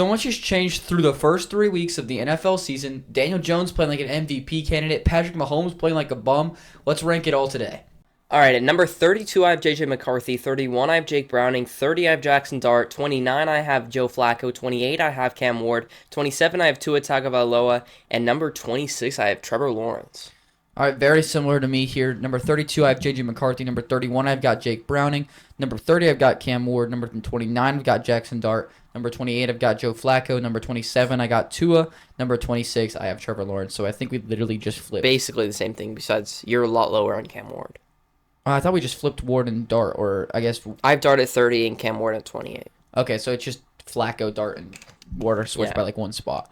So much has changed through the first 3 weeks of the NFL season. Daniel Jones playing like an MVP candidate. Patrick Mahomes playing like a bum. Let's rank it all today. All right, at number 32, I have J.J. McCarthy. 31, I have Jake Browning. 30, I have Jackson Dart. 29, I have Joe Flacco. 28, I have Cam Ward. 27, I have Tua Tagovailoa. And number 26, I have Trevor Lawrence. All right, very similar to me here. Number 32, I have J.J. McCarthy. Number 31, I've got Jake Browning. Number 30, I've got Cam Ward. Number 29, I've got Jackson Dart. Number 28, I've got Joe Flacco. Number 27, I got Tua. Number 26, I have Trevor Lawrence. So I think we literally just flipped. Basically the same thing, besides you're a lot lower on Cam Ward. I thought we just flipped Ward and Dart, or I guess. I have Dart at 30 and Cam Ward at 28. Okay, so it's just Flacco, Dart, and Ward are switched Yeah. by like one spot.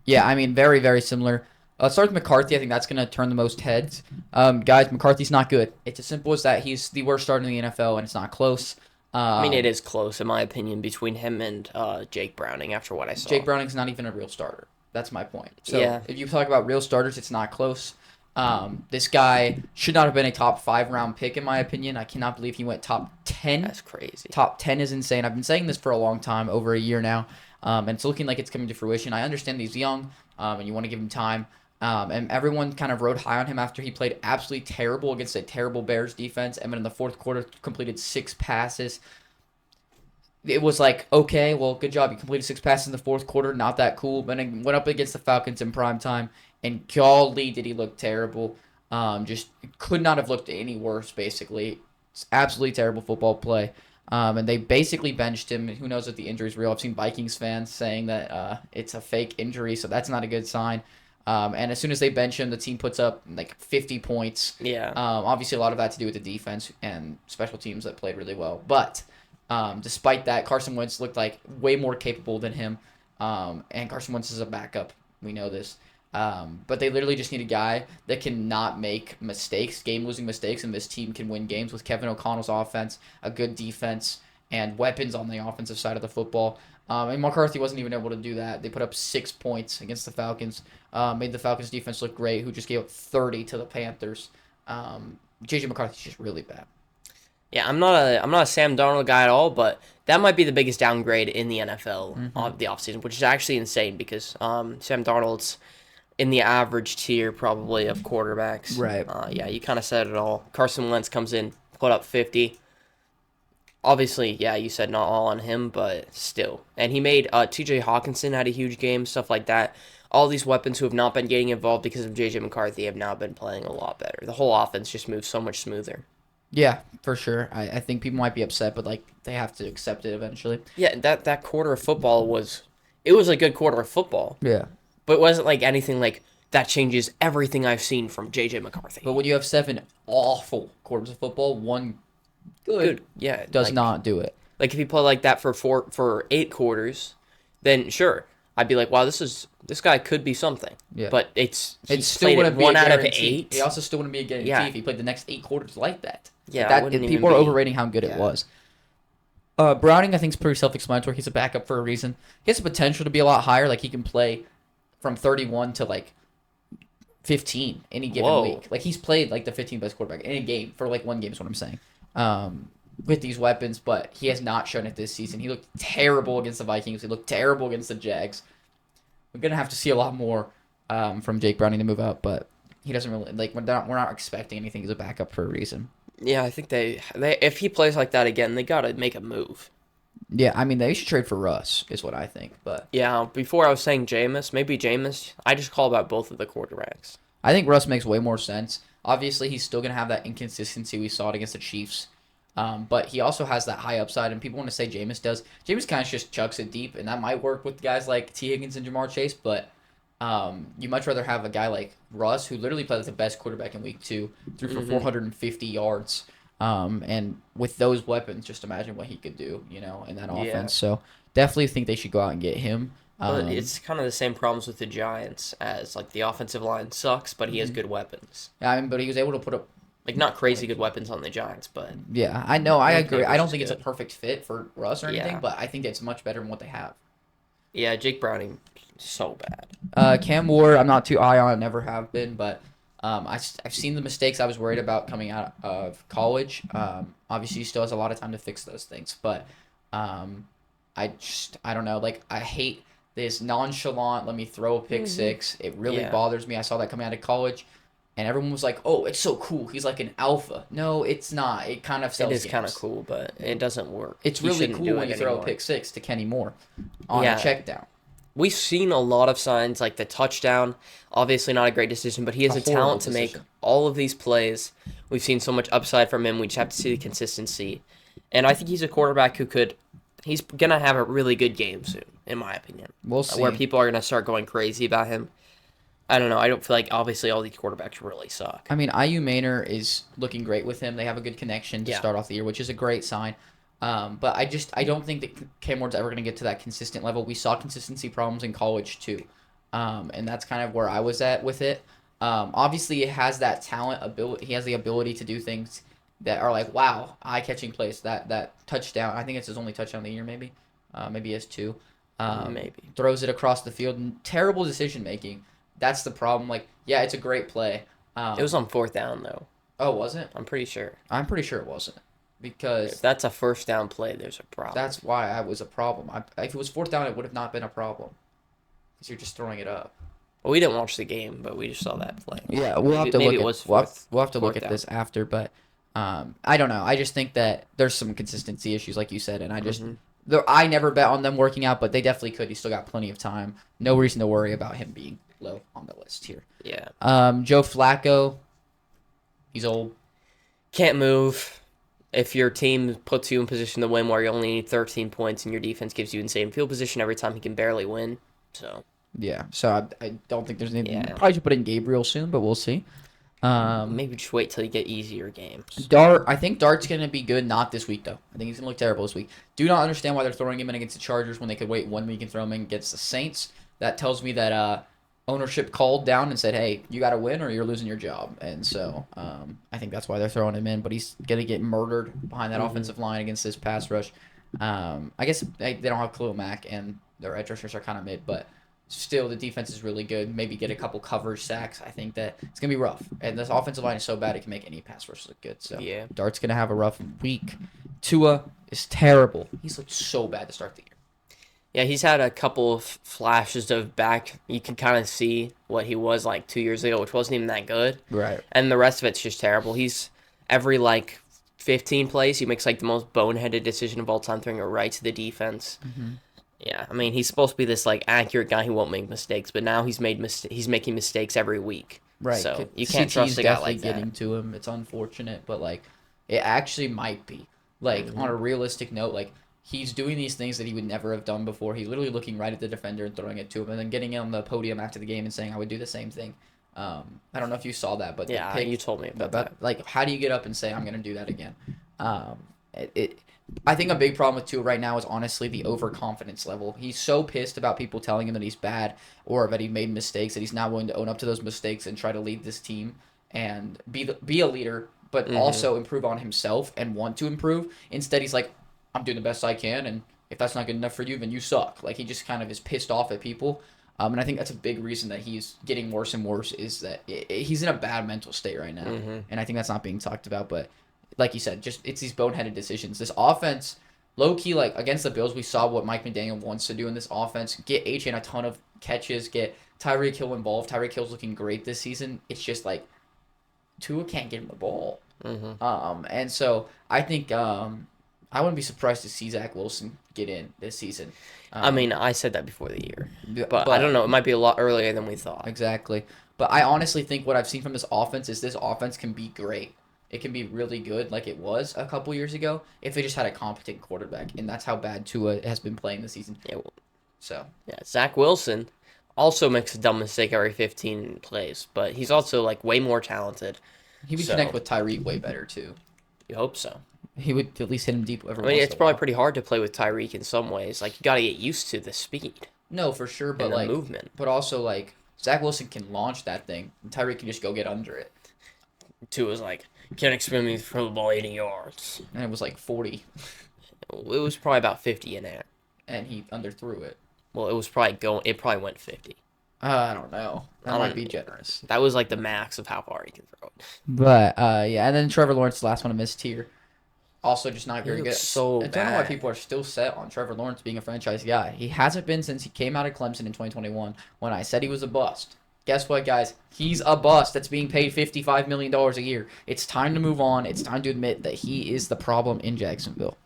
Yeah, I mean, very, very similar. Let's start with McCarthy. I think that's going to turn the most heads. Guys, McCarthy's not good. It's as simple as that. He's the worst starter in the NFL, and it's not close. I mean, it is close, in my opinion, between him and Jake Browning after what I saw. Jake Browning's not even a real starter. That's my point. So Yeah. if you talk about real starters, it's not close. This guy should not have been a top 5 round pick, in my opinion. I cannot believe he went top 10. That's crazy. Top 10 is insane. I've been saying this for a long time, over a year now, and it's looking like it's coming to fruition. I understand he's young, and you want to give him time. And everyone kind of rode high on him after he played absolutely terrible against a terrible Bears defense. And then in the fourth quarter, completed 6 passes. It was like, okay, well, good job. You completed 6 passes in the fourth quarter. Not that cool. But then went up against the Falcons in prime time. And golly, did he look terrible. Just could not have looked any worse, basically. It's absolutely terrible football play. And they basically benched him. Who knows if the injury's real? I've seen Vikings fans saying that it's a fake injury, so that's not a good sign. And as soon as they bench him, the team puts up like 50 points. Yeah. Obviously, a lot of that to do with the defense and special teams that played really well. But despite that, Carson Wentz looked like way more capable than him. And Carson Wentz is a backup. We know this. But they literally just need a guy that can not make mistakes, game-losing mistakes, and this team can win games with Kevin O'Connell's offense, a good defense, and weapons on the offensive side of the football. And McCarthy wasn't even able to do that. They put up 6 points against the Falcons, made the Falcons defense look great, who just gave up 30 to the Panthers. J.J. McCarthy's just really bad. Yeah, I'm not a Sam Darnold guy at all, but that might be the biggest downgrade in the NFL of the offseason, which is actually insane because Sam Darnold's in the average tier probably of quarterbacks. Right. Yeah, you kind of said it all. Carson Wentz comes in, put up 50. Obviously, yeah, you said not all on him, but still. And he made T.J. Hawkinson had a huge game, stuff like that. All these weapons who have not been getting involved because of J.J. McCarthy have now been playing a lot better. The whole offense just moves so much smoother. Yeah, for sure. I think people might be upset, but like they have to accept it eventually. Yeah, that quarter of football was a good quarter of football. Yeah. But it wasn't like anything like that changes everything I've seen from J.J. McCarthy. But when you have 7 awful quarters of football, 1 good Yeah, does not do it. Like if you play like that for 8 quarters, then sure, I'd be like, wow, this guy could be something. Yeah. But he still played wouldn't it be 1 a out of guarantee. 8. It also still wouldn't be a guarantee Yeah. if he played the next 8 quarters like that. Yeah, That, it wouldn't people even are be- overrating how good it yeah. was. Browning, I think, is pretty self-explanatory. He's a backup for a reason. He has the potential to be a lot higher. Like he can play from 31 to like 15 any given Whoa. week. Like he's played like the 15th best quarterback in a game for like 1 game is what I'm saying. With these weapons, but he has not shown it this season. He looked terrible against the Vikings. He looked terrible against the Jags. We're gonna have to see a lot more from Jake Browning to move up, but he doesn't really like. We're not expecting anything as a backup for a reason. Yeah, I think they if he plays like that again, they gotta make a move. Yeah, I mean they should trade for Russ, is what I think. But Yeah, before I was saying Jameis, maybe Jameis. I just call about both of the quarterbacks. I think Russ makes way more sense. Obviously, he's still gonna have that inconsistency we saw it against the Chiefs. But he also has that high upside, and people want to say Jameis does. Jameis kind of just chucks it deep, and that might work with guys like T. Higgins and Jamar Chase, but you much rather have a guy like Russ, who literally played the best quarterback in week 2, threw for 450 yards. And with those weapons, just imagine what he could do, in that offense. Yeah. So definitely think they should go out and get him. But it's kind of the same problems with the Giants as like the offensive line sucks, but he has good weapons. I mean, but he was able to put up. Like not crazy good weapons on the Giants, but Yeah, I know. I agree. I don't was think it's a good. perfect fit for Russ or anything, Yeah. but I think it's much better than what they have. yeah, Jake Browning so bad. Cam Ward, I'm not too high on. Never have been, but I've seen the mistakes I was worried about coming out of college. Obviously, he still has a lot of time to fix those things, but I don't know. Like I hate this nonchalant, let me throw a pick six. It really Yeah. bothers me. I saw that coming out of college, and everyone was like, "Oh, it's so cool. He's like an alpha." No, it's not. It kind of It sells is kind of games. cool, but it doesn't work. It's He really shouldn't cool do when it you throw a anymore. pick six to Kenny Moore on a Yeah. check down. We've seen a lot of signs like the touchdown, obviously not a great decision, but he has A a talent horrible to make decision. all of these plays. We've seen so much upside from him. We just have to see the consistency. And I think he's a quarterback who he's going to have a really good game soon, in my opinion. We'll see. Where people are going to start going crazy about him. I don't know. I don't feel like obviously all these quarterbacks really suck. I mean, IU Manor is looking great with him. They have a good connection to Yeah. start off the year, which is a great sign. But I don't think that Cam Ward's ever going to get to that consistent level. We saw consistency problems in college too, and that's kind of where I was at with it. Obviously, it has that talent ability. He has the ability to do things that are like, wow, eye-catching plays. That touchdown. I think it's his only touchdown of the year, maybe. Maybe he has two. Maybe. Throws it across the field. Terrible decision making. That's the problem. Like, yeah, it's a great play. It was on fourth down, though. Oh, was it? I'm pretty sure. I'm pretty sure it wasn't. Because If that's a first down play, there's a problem. that's why I was a problem. If it was fourth down, it would have not been a problem. Because you're just throwing it up. Well, we didn't watch the game, but we just saw that play. Yeah, we'll have to Maybe look it at was we'll have, fourth- we'll have to look fourth at down. this after, but I don't know. I just think that there's some consistency issues, like you said, and I just I never bet on them working out, but they definitely could. He's still got plenty of time. No reason to worry about him being low on the list here. Yeah. Joe Flacco, he's old. Can't move. If your team puts you in position to win where you only need 13 points and your defense gives you insane field position every time, he can barely win. So, Yeah, so I don't think there's any. Yeah. Probably should put in Gabriel soon, but we'll see. maybe just wait till you get easier games. I think Dart's going to be good, not this week, though. I think he's going to look terrible this week. Do not understand why they're throwing him in against the Chargers when they could wait 1 week and throw him in against the Saints. That tells me that ownership called down and said, hey, you got to win or you're losing your job. And so I think that's why they're throwing him in, but he's going to get murdered behind that offensive line against this pass rush. I guess they don't have Khalil Mack, and their edge rushers are kind of mid, but still the defense is really good. Maybe get a couple coverage sacks. I think that it's going to be rough. And this offensive line is so bad it can make any pass rush look good. So Yeah. Dart's going to have a rough week. Tua is terrible. He's looked so bad to start the year. Yeah, he's had a couple of flashes of back. You can kind of see what he was like 2 years ago, which wasn't even that good. Right. And the rest of it's just terrible. He's every 15 plays, he makes the most boneheaded decision of all time, throwing it right to the defense. Yeah, I mean, he's supposed to be this accurate guy who won't make mistakes, but now he's making mistakes every week. Right. So you can't CT's trust a guy definitely like that. getting to him. It's unfortunate, but it actually might be. On a realistic note, he's doing these things that he would never have done before. He's literally looking right at the defender and throwing it to him, and then getting on the podium after the game and saying, "I would do the same thing." I don't know if you saw that, but the Yeah, pick- you told me about that. how do you get up and say I'm going to do that again? I think a big problem with Tua right now is honestly the overconfidence level. He's so pissed about people telling him that he's bad or that he made mistakes that he's not willing to own up to those mistakes and try to lead this team and be a leader, but also improve on himself and want to improve. Instead, he's like, I'm doing the best I can, and if that's not good enough for you, then you suck. He just kind of is pissed off at people. And I think that's a big reason that he's getting worse and worse is that he's in a bad mental state right now. And I think that's not being talked about. But like you said, just it's these boneheaded decisions. This offense, low-key, against the Bills, we saw what Mike McDaniel wants to do in this offense. Get H.A. a ton of catches, get Tyreek Hill involved. Tyreek Hill's looking great this season. It's just Tua can't get him the ball. And so I think I wouldn't be surprised to see Zach Wilson get in this season. I mean, I said that before the year, but I don't know. It might be a lot earlier than we thought. Exactly. But I honestly think what I've seen from this offense is this offense can be great. It can be really good like it was a couple years ago if they just had a competent quarterback. And that's how bad Tua has been playing this season. Yeah, So, Zach Wilson also makes a dumb mistake every 15 plays, but he's also way more talented. he would So- connect with Tyreek way better, too. You hope so. He would at least hit him deep every I mean, once it's in a probably while. pretty hard to play with Tyreek in some ways. You got to get used to the speed No, for sure. But, and the movement. but also, Zach Wilson can launch that thing. And Tyreek can just go get under it. Tua's can't expect me to throw the ball 80 yards. And it was 40. It was probably about 50 in there. And he underthrew it. Well, it probably went 50. I don't know. That I might don't- be generous. That was the max of how far he can throw it. But, yeah. And then Trevor Lawrence, the last one to miss tier. Also, just not He very good. looks so I don't know why bad. people are still set on Trevor Lawrence being a franchise guy. He hasn't been since he came out of Clemson in 2021 when I said he was a bust. Guess what, guys? He's a bust that's being paid $55 million a year. It's time to move on. It's time to admit that he is the problem in Jacksonville.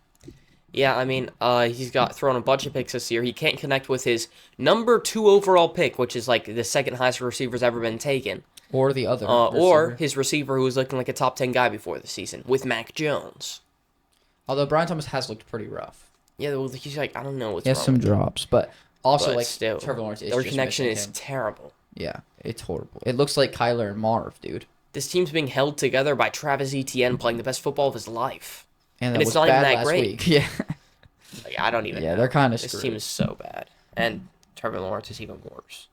Yeah, I mean, he's got thrown a bunch of picks this year. He can't connect with his number 2 overall pick, which is like the second highest receiver's ever been taken. Or the other. Or receiver. his receiver who was looking like a top 10 guy before the season with Mac Jones. Although Brian Thomas has looked pretty rough. Yeah, well, he's like, I don't know what's He has wrong some with him. drops, but also But like still, Trevor Lawrence is their just connection missing is him. terrible. Yeah, it's horrible. It looks like Kyler and Marv, dude. This team's being held together by Travis Etienne playing the best football of his life. And, And it it's was not even bad that last great. week. Yeah. Like, I don't even Yeah, know. they're kinda This screwed. team is so bad. And Trevor Lawrence is even worse.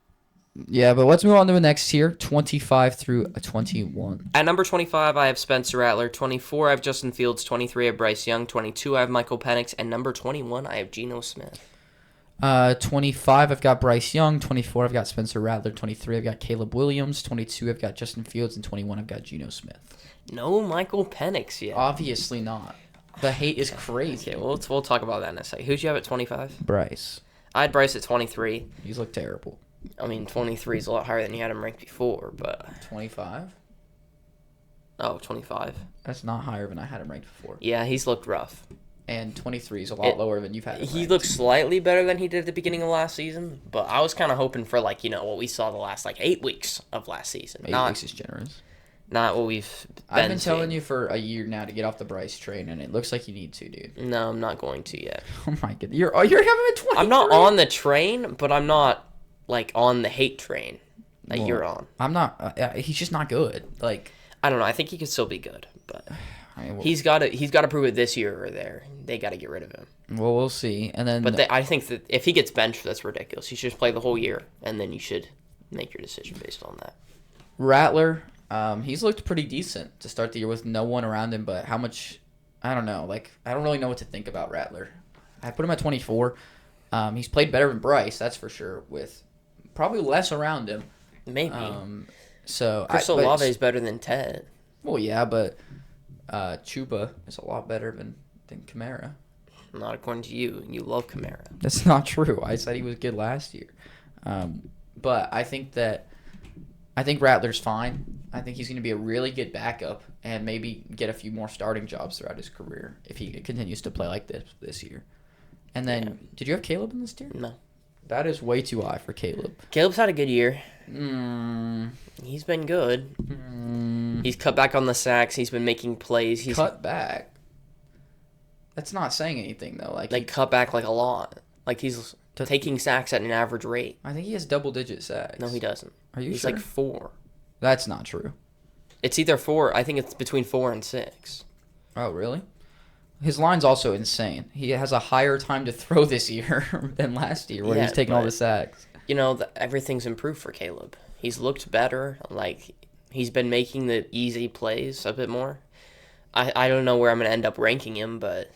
Yeah, but let's move on to the next tier, 25 through 21. At number 25, I have Spencer Rattler. 24, I have Justin Fields. 23, I have Bryce Young. 22, I have Michael Penix. And number 21, I have Geno Smith. 25, I've got Bryce Young. 24, I've got Spencer Rattler. 23, I've got Caleb Williams. 22, I've got Justin Fields. And 21, I've got Geno Smith. No Michael Penix yet. Obviously not. The hate is crazy. Okay, we'll talk about that in a second. Who'd you have at 25? Bryce. I had Bryce at 23. He's looked terrible. I mean, 23 is a lot higher than you had him ranked before, but... 25? Oh, 25. That's not higher than I had him ranked before. Yeah, he's looked rough. And 23 is a lot lower than you've had him He ranked. looks slightly better than he did at the beginning of last season, but I was kind of hoping for, like, you know, what we saw the last, 8 weeks of last season. 8 Not weeks is generous. not what we've I've been telling seeing. you for a year now to get off the Bryce train, and it looks like you need to, dude. No, I'm not going to yet. Oh my god, you're having a 20. I'm not on the train, but I'm not, on the hate train that Well, you're on. I'm not. He's just not good. Like, I don't know. I think he could still be good, but I mean, he's got to prove it this year or there. They got to get rid of him. well, we'll see. And then, But I think that if he gets benched, that's ridiculous. He should just play the whole year, and then you should make your decision based on that. Rattler, he's looked pretty decent to start the year with no one around him. But how much? I don't know. Like, I don't really know what to think about Rattler. I put him at 24. He's played better than Bryce, that's for sure. With probably less around him. Maybe. So Chris Olave is better than Ted. Well, yeah, but Chuba is a lot better than Kamara. Not according to you. You love Kamara. That's not true. I said he was good last year. But I think Rattler's fine. I think he's going to be a really good backup and maybe get a few more starting jobs throughout his career if he continues to play like this year. And then, Did you have Caleb in this tier? No. That is way too high for Caleb. Caleb's had a good year. Mm, He's been good. He's cut back on the sacks. He's been making plays. He's cut back. That's not saying anything though. cut back a lot. He's taking sacks at an average rate. I think he has double-digit sacks. No, he doesn't. Are you He's sure? 4. That's not true. It's either 4. I think it's between 4 and 6. Oh, really? His line's also insane. He has a higher time to throw this year than last year, where Yeah, he's taking all but- the sacks. You know, everything's improved for Caleb. He's looked better. He's been making the easy plays a bit more. I don't know where I'm going to end up ranking him, but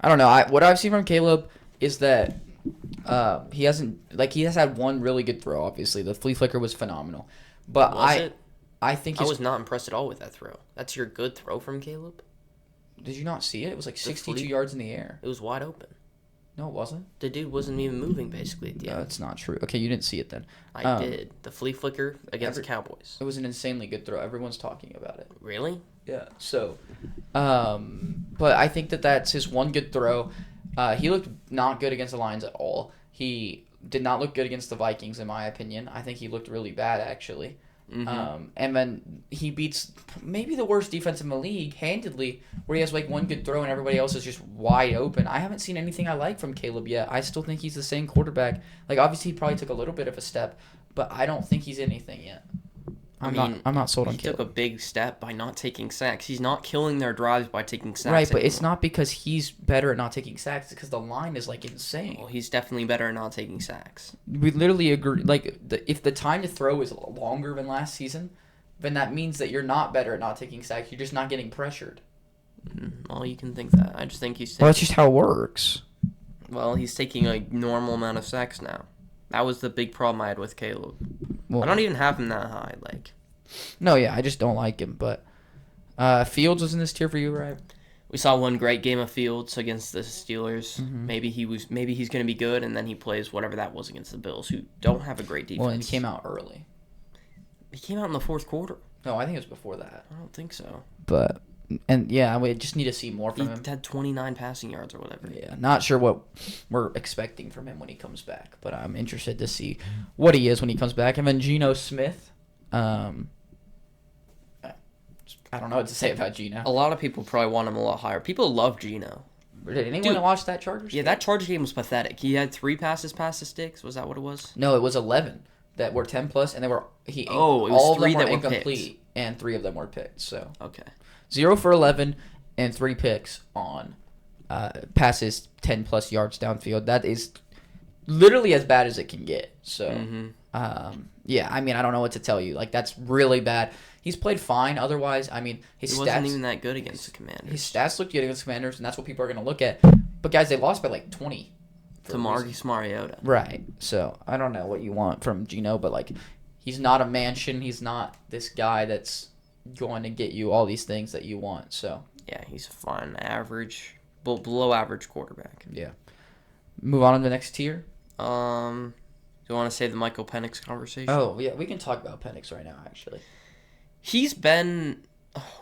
I don't know. What I've seen from Caleb is that he has had one really good throw. Obviously, the flea flicker was phenomenal, but I think I was not impressed at all with that throw. That's your good throw from Caleb? Did you not see it? It was like 62 flea- yards in the air. It was wide open. No, it wasn't. The dude wasn't even moving, basically, at the No, end. that's not true. Okay, you didn't see it then. I did. The flea flicker against the Cowboys. It was an insanely good throw. Everyone's talking about it. Really? Yeah. So, but I think that's his one good throw. He looked not good against the Lions at all. He did not look good against the Vikings, in my opinion. I think he looked really bad, actually. Mm-hmm. And then he beats maybe the worst defense in the league handedly, where he has one good throw and everybody else is just wide open. I haven't seen anything I like from Caleb yet. I still think he's the same quarterback. Obviously, he probably took a little bit of a step, but I don't think he's anything yet. I'm not sold on He Caleb. took a big step by not taking sacks. He's not killing their drives by taking sacks. Right, but it's anymore. not because he's better at not taking sacks. It's because the line is insane. Well, he's definitely better at not taking sacks. We literally agree. If the time to throw is longer than last season, then that means that you're not better at not taking sacks. You're just not getting pressured. Well, you can think that. I just think he's Well, that's just how it works. he's taking a normal amount of sacks now. That was the big problem I had with Caleb. Well, I don't even have him that high. No, yeah, I just don't like him. But Fields was in this tier for you, right? We saw one great game of Fields against the Steelers. Mm-hmm. Maybe he's going to be good, and then he plays whatever that was against the Bills, who don't have a great defense. Well, and he came out early. He came out in the fourth quarter. No, I think it was before that. I don't think so. But and yeah, we just need to see more He from him. had 29 passing yards or whatever. Yeah, not sure what we're expecting from him when he comes back, but I'm interested to see what he is when he comes back. And then Geno Smith. I don't know what to say about Geno. A lot of people probably want him a lot higher. People love Geno. Did anyone watch that Chargers Yeah, game? that Chargers game was pathetic. He had 3 passes past the sticks. Was that what it was? No, it was 11 that were 10 plus, and they were It was all of 3 them were that were incomplete, picked. and 3 of them were picked. So Okay. 0 for 11 and 3 picks on passes 10 plus yards downfield. That is literally as bad as it can get. So yeah, I mean, I don't know what to tell you. Like, that's really bad. He's played fine. Otherwise, I mean, He his wasn't stats even that good against the Commanders. his stats look good against the Commanders, and that's what people are going to look at. But guys, they lost by like 20. To Marcus Mariota. Right. So I don't know what you want from Geno, but like, he's not a mansion. He's not this guy that's going to get you all these things that you want. So Yeah, he's a fine, average, below average quarterback. yeah. Move on to the next tier. Do you want to say the Michael Penix conversation? Oh yeah, we can talk about Penix right now. Actually, He's been.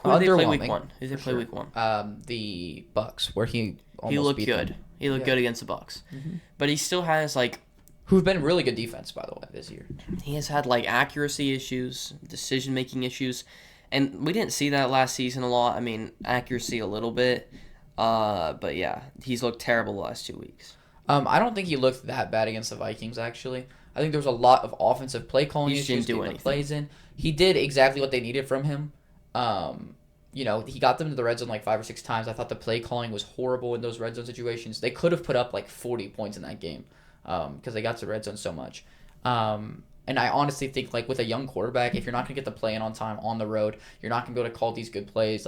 Who did they play week Underwhelming, 1? Who did they for play sure. week 1? The Bucks, where he almost He looked beat good. them. He looked Yeah. good against the Bucks, but he still has Who've been really good defense, by the way, this year. he has had accuracy issues, decision making issues, and we didn't see that last season a lot. I mean, accuracy a little bit, but yeah, he's looked terrible the last 2 weeks. I don't think he looked that bad against the Vikings. Actually, I think there was a lot of offensive play calling He just issues, didn't do getting the anything. plays in. He did exactly what they needed from him. He got them to the red zone like 5 or 6 times. I thought the play calling was horrible in those red zone situations. They could have put up like 40 points in that game because they got to the red zone so much. And I honestly think with a young quarterback, if you're not going to get the play in on time on the road, you're not going to be able to call these good plays.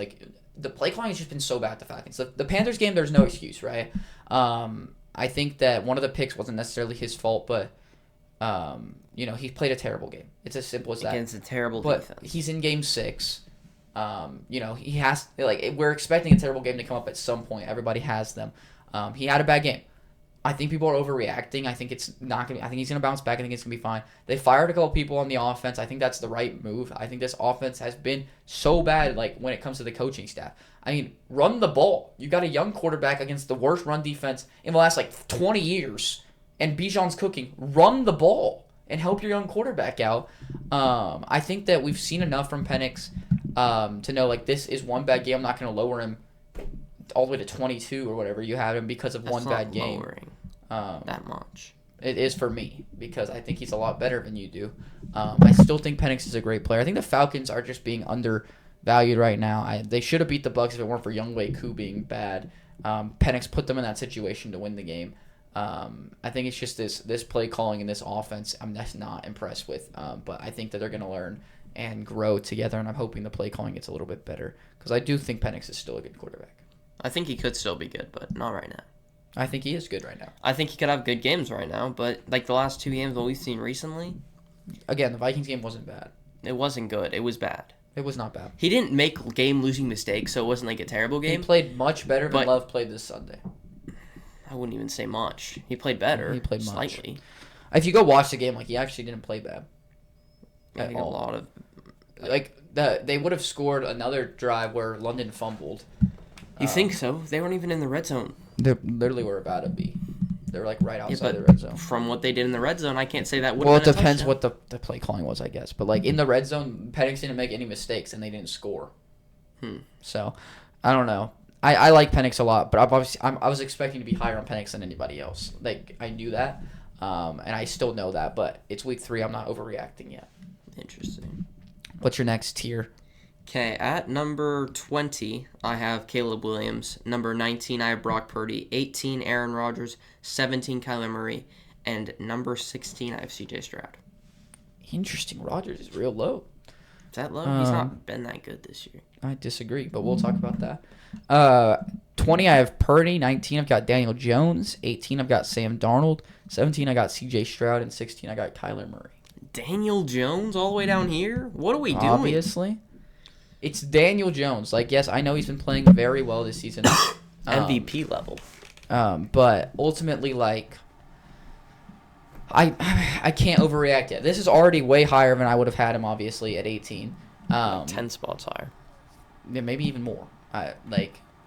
The play calling has just been so bad at the Falcons. The Panthers game, there's no excuse, right? I think that one of the picks wasn't necessarily his fault, but he played a terrible game. It's as simple as that. Against a terrible But defense. he's in game 6. He has we're expecting a terrible game to come up at some point. Everybody has them. He had a bad game. I think people are overreacting. I think it's not gonna. I think he's gonna bounce back. I think it's gonna be fine. They fired a couple people on the offense. I think that's the right move. I think this offense has been so bad. When it comes to the coaching staff, I mean, run the ball. You got a young quarterback against the worst run defense in the last 20 years, and Bijan's cooking. Run the ball and help your young quarterback out. I think that we've seen enough from Penix to know this is one bad game. I'm not going to lower him all the way to 22 or whatever you have him because of That's one not bad game. lowering that much. It is for me because I think he's a lot better than you do. I still think Penix is a great player. I think the Falcons are just being undervalued right now. They should have beat the Bucs if it weren't for Younghoe Koo being bad. Penix put them in that situation to win the game. I think it's just this play calling and this offense I'm just not impressed with. But I think that they're going to learn and grow together, and I'm hoping the play calling gets a little bit better because I do think Penix is still a good quarterback. I think he could still be good, but not right now. I think he is good right now. I think he could have good games right now, but the last 2 games that we've seen recently, Again, the Vikings game wasn't bad. it wasn't good. It was bad. It was not bad. He didn't make game-losing mistakes, so it wasn't a terrible game. He played much better than But- Love played this Sunday. I wouldn't even say much. He played better. He played much. Slightly. If you go watch the game, he actually didn't play bad. I think a all. lot of They would have scored another drive where London fumbled. You think so? They weren't even in the red zone. They literally were about to be. They were right outside but the red zone. From what they did in the red zone, I can't say that would Well, have it been a depends touchdown. what the play calling was, I guess. But in the red zone, Penix didn't make any mistakes and they didn't score. So, I don't know. I like Penix a lot, but I was expecting to be higher on Penix than anybody else. I knew that, and I still know that. But it's week 3. I'm not overreacting yet. Interesting. What's your next tier? Okay, at number 20, I have Caleb Williams. Number 19, I have Brock Purdy. 18, Aaron Rodgers. 17, Kyler Murray. And number 16, I have CJ Stroud. Interesting. Rodgers is real low. Is that low? He's not been that good this year. I disagree, but we'll talk about that. 20, I have Purdy. 19, I've got Daniel Jones. 18, I've got Sam Darnold. 17, I got CJ Stroud. And 16, I got Kyler Murray. Daniel Jones all the way down here? What are we doing? Obviously. it's Daniel Jones. Like, yes, I know he's been playing very well this season. MVP level. But ultimately, like, I can't overreact yet. This is already way higher than I would have had him, obviously, at 18. 10 spots higher. Yeah, maybe even more. I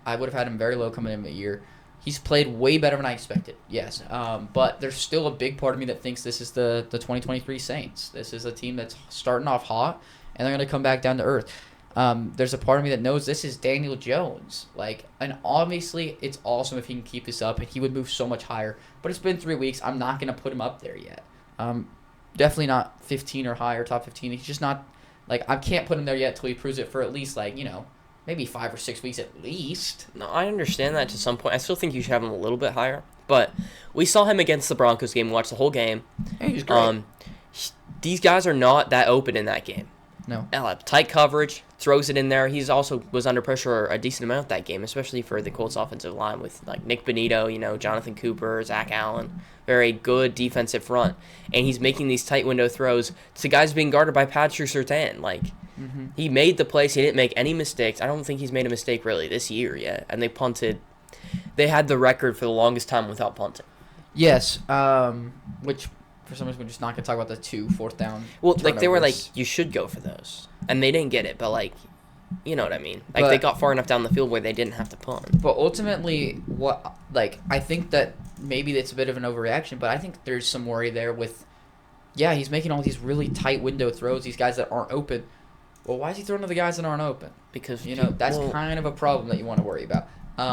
would have had him very low coming in the year. He's played way better than I expected, yes. But there's still a big part of me that thinks this is the 2023 Saints. This is a team that's starting off hot, and they're going to come back down to earth. There's a part of me that knows this is Daniel Jones. And obviously, it's awesome if he can keep this up, and he would move so much higher. But it's been 3 weeks. I'm not going to put him up there yet. Definitely not 15 or higher, top 15. He's just not, I can't put him there yet until he proves it for at least, maybe 5 or 6 weeks at least. No, I understand that to some point. I still think you should have him a little bit higher. But we saw him against the Broncos game, watched the whole game. Hey, he's great. These guys are not that open in that game. No. Tight coverage, throws it in there. He's also was under pressure a decent amount that game, especially for the Colts offensive line with Nick Benito, Jonathan Cooper, Zach Allen. Very good defensive front. And he's making these tight window throws to guys being guarded by Patrick Surtain. He made the plays. He didn't make any mistakes. I don't think he's made a mistake really this year yet. And they punted. They had the record for the longest time without punting. Yes, which for some reason we're just not going to talk about the 2 fourth down. Well, they were turnovers. you should go for those. And they didn't get it, but you know what I mean. But they got far enough down the field where they didn't have to punt. But ultimately, I think that maybe it's a bit of an overreaction, but I think there's some worry there with, he's making all these really tight window throws, these guys that aren't open. Well, why is he throwing to the guys that aren't open? Because that's kind of a problem that you want to worry about.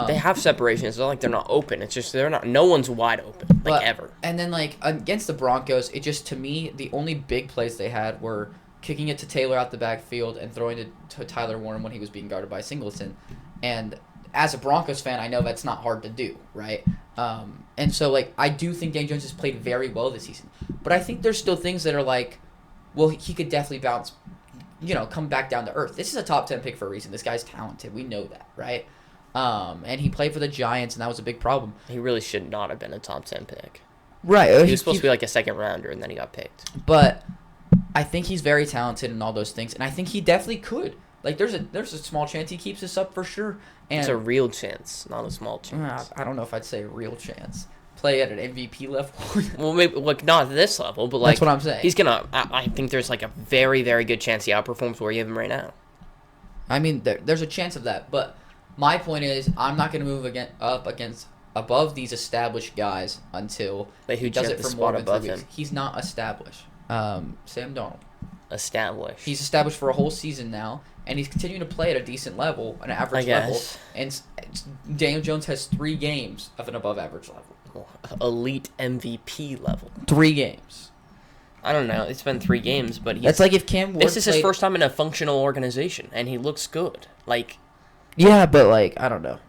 They have separation. It's not like they're not open. It's just they're not. No one's wide open ever. And then against the Broncos, it just to me the only big plays they had were kicking it to Taylor out the backfield and throwing it to Tyler Warren when he was being guarded by Singleton. And as a Broncos fan, I know that's not hard to do, right? And so I do think Daniel Jones has played very well this season, but I think there's still things that are well, he could definitely bounce, come back down to earth. This is a top 10 pick for a reason. This guy's talented. We know that, right? And he played for the Giants, and that was a big problem. He really should not have been a top 10 pick. Right. He was supposed to be a second rounder, and then he got picked. But I think he's very talented in all those things, and I think he definitely could. There's a small chance he keeps this up for sure. And it's a real chance, not a small chance. I don't know if I'd say a real chance. Play at an MVP level. Well, maybe not at this level, but that's what I'm saying. He's gonna. I think there's a very, very good chance he outperforms where you have him right now. I mean, there's a chance of that, but my point is, I'm not going to move above these established guys until he does it for more than 3 weeks. He's not established. Sam Darnold. Established. He's established for a whole season now, and he's continuing to play at a decent level, an average level. And Daniel Jones has 3 games of an above-average level. Elite MVP level. 3 games. I don't know. It's been 3 games, but that's if Cam Ward this is his first time in a functional organization, and he looks good. Yeah, but I don't know.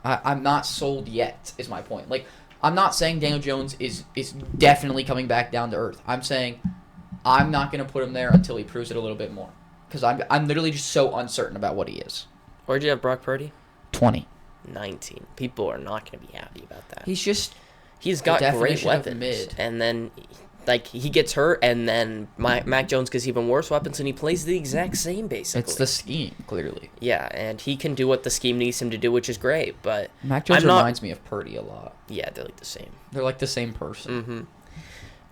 I'm not sold yet. Is my point. I'm not saying Daniel Jones is definitely coming back down to earth. I'm saying I'm not going to put him there until he proves it a little bit more, because I'm literally just so uncertain about what he is. Where'd you have Brock Purdy? 20. 19. People are not going to be happy about that. He's got great weapons, and then he gets hurt, and then Mac Jones gets even worse weapons, and he plays the exact same, basically. It's the scheme, clearly. Yeah, and he can do what the scheme needs him to do, which is great, but Mac Jones reminds me of Purdy a lot. Yeah, they're the same. They're the same person.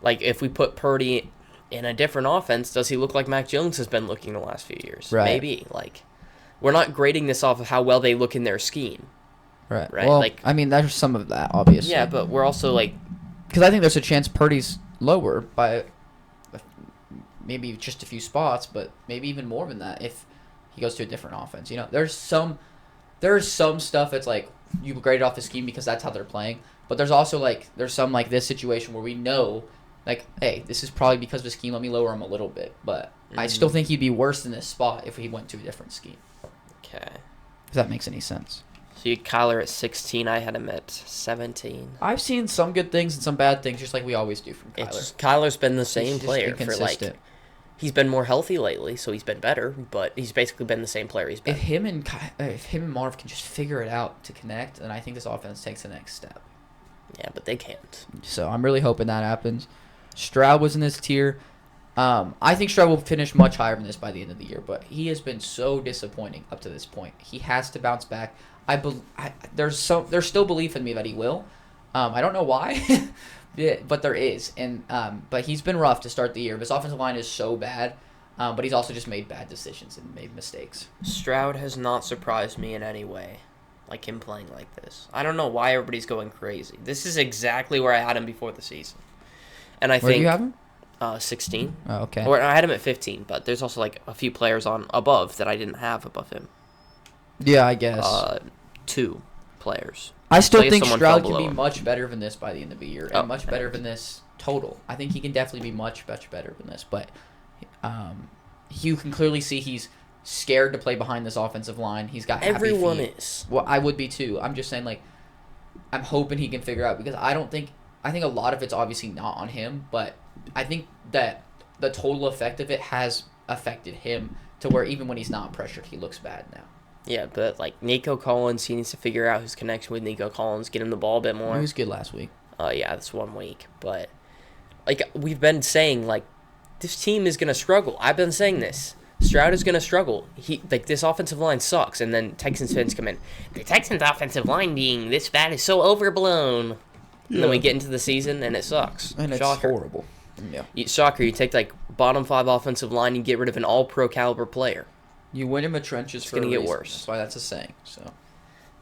Mm-hmm. If we put Purdy in a different offense, does he look like Mac Jones has been looking the last few years? Right. Maybe. We're not grading this off of how well they look in their scheme. Right. Right? Well, there's some of that, obviously. Yeah, but we're also because I think there's a chance Purdy's lower by maybe just a few spots, but maybe even more than that if he goes to a different offense. There's some stuff that's you grade it off the scheme because that's how they're playing, but there's also there's some this situation where we know hey, this is probably because of the scheme. Let me lower him a little bit, but I still think he'd be worse in this spot if he went to a different scheme. Okay. If that makes any sense. So you had Kyler at 16. I had him at 17. I've seen some good things and some bad things, just like we always do from Kyler. Kyler's been the same He's player for he's been more healthy lately, so he's been better. But he's basically been the same player he's been. If him and Marv can just figure it out to connect, then I think this offense takes the next step. Yeah, but they can't. So I'm really hoping that happens. Stroud was in this tier. I think Stroud will finish much higher than this by the end of the year, but he has been so disappointing up to this point. He has to bounce back. There's still belief in me that he will. I don't know why, yeah, but there is, and but he's been rough to start the year. His offensive line is so bad, but he's also just made bad decisions and made mistakes. Stroud has not surprised me in any way, like him playing like this. I don't know why everybody's going crazy. This is exactly where I had him before the season, and I Where do think you have him? 16. Oh, okay. Or I had him at 15, but there's also like a few players on above that I didn't have above him. Yeah, I guess. 2 players. I still Like if think someone Stroud fell can be below him. much better than this by the end of the year, and Oh, much better than this total. I think he can definitely be much better than this, but you can clearly see he's scared to play behind this offensive line. He's got happy Everyone feet. is. Well, I would be too. I'm just saying, like, I'm hoping he can figure out because I think a lot of it's obviously not on him, but I think that the total effect of it has affected him to where even when he's not pressured, he looks bad now. Yeah, but like Nico Collins, he needs to figure out his connection with Nico Collins, get him the ball a bit more. He was good last week. Yeah, that's 1 week, but like we've been saying, like this team is gonna struggle. I've been saying this. Stroud is gonna struggle. This offensive line sucks, and then Texans fans come in. The Texans' offensive line being this bad is so overblown. And then we get into the season and it sucks. And it's Shocker. horrible. Yeah. Shocker, you take like bottom 5 offensive line, you get rid of an all-pro caliber player. You win in the trenches for gonna a get reason. worse. That's why that's a saying. So,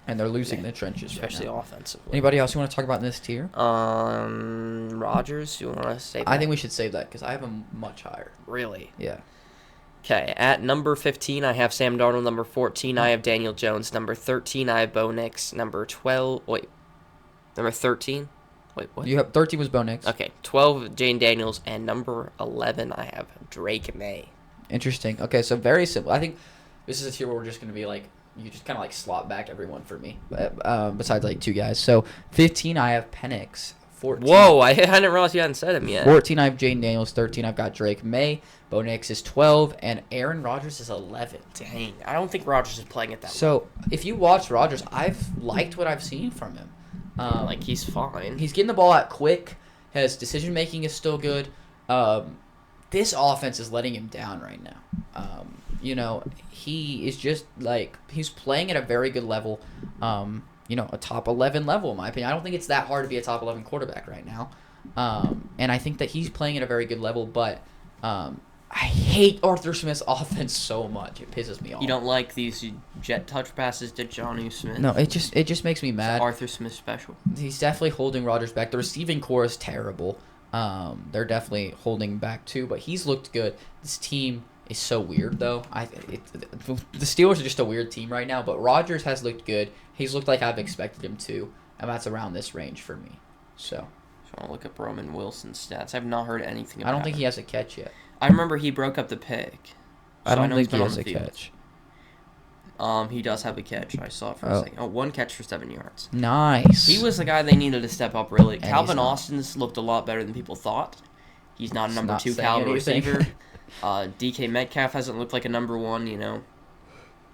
and they're losing the trenches Especially right now. offensively. Anybody else you want to talk about in this tier? Rodgers, you want to say that? I think we should save that because I have him much higher. Really? Yeah. Okay, at number 15, I have Sam Darnold. Number 14, I have Daniel Jones. Number 13, I have Bo Nix. Number 13? Wait, what? You have 13 was Bo Nix. Okay, 12, Jane Daniels. And number 11, I have Drake May. Interesting. Okay, so very simple. I think this is a tier where we're just going to be like, you just kind of like slot back everyone for me, besides like 2 guys. So 15, I have Penix. 14. Whoa, I didn't realize you hadn't said him yet. 14, I have Jane Daniels. 13, I've got Drake May. Bo Nix is 12, and Aaron Rodgers is 11. Dang, I don't think Rodgers is playing it that So if you watch Rodgers, I've liked what I've seen from him. well. Like, he's fine. He's getting the ball out quick. His decision making is still good. This offense is letting him down right now. He is just like he's playing at a very good level. A top 11 level in my opinion. I don't think it's that hard to be a top 11 quarterback right now. And I think that he's playing at a very good level. But I hate Arthur Smith's offense so much. It pisses me off. You don't like these jet touch passes to Jonnu Smith? No, it just makes me mad. Arthur Smith special. He's definitely holding Rodgers back. The receiving core is terrible. They're definitely holding back too, but he's looked good. This team is so weird though. The Steelers are just a weird team right now, but Rodgers has looked good. He's looked like I've expected him to, and that's around this range for me. So I'll look up Roman Wilson's stats. I've not heard anything about I don't think him. he has a catch yet. I remember he broke up the pick. I don't know think he's been he on has the a field. catch. He does have a catch. I saw it for a second. 1 catch for 7 yards. Nice. He was the guy they needed to step up, really. And Calvin he's not. Austin's looked a lot better than people thought. He's not a It's number not 2 saying caliber anything. receiver. DK Metcalf hasn't looked like a number 1,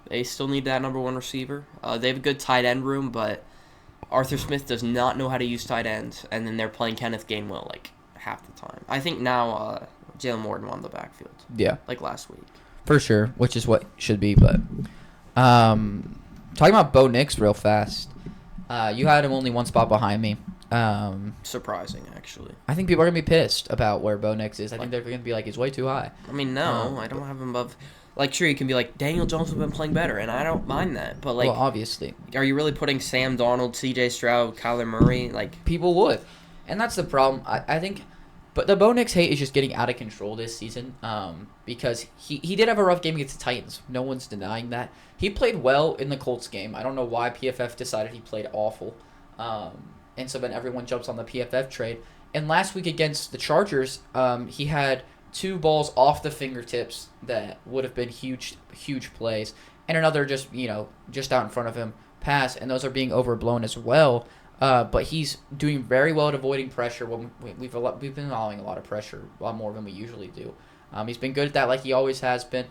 They still need that number 1 receiver. They have a good tight end room, but Arthur Smith does not know how to use tight ends, and then they're playing Kenneth Gainwell, like, half the time. I think now Jalen Morton won the backfield, Yeah, like last week. for sure, which is what should be. But talking about Bo Nix real fast, you had him only 1 spot behind me. Surprising, actually. I think people are gonna be pissed about where Bo Nix is. I think they're gonna be like, he's way too high. I mean, no, I don't have him above. Like, sure, you can be like, Daniel Jones has been playing better, and I don't mind that. But, like, Well, obviously, are you really putting Sam Darnold, C.J. Stroud, Kyler Murray? Like, people would, and that's the problem. I think, but the Bo Nix hate is just getting out of control this season. Because he did have a rough game against the Titans. No one's denying that. He played well in the Colts game. I don't know why PFF decided he played awful. And so then everyone jumps on the PFF trade. And last week against the Chargers, he had 2 balls off the fingertips that would have been huge plays, and another just out in front of him pass, and those are being overblown as well. But he's doing very well at avoiding pressure. When we've been allowing a lot of pressure, a lot more than we usually do. He's been good at that, like he always has been.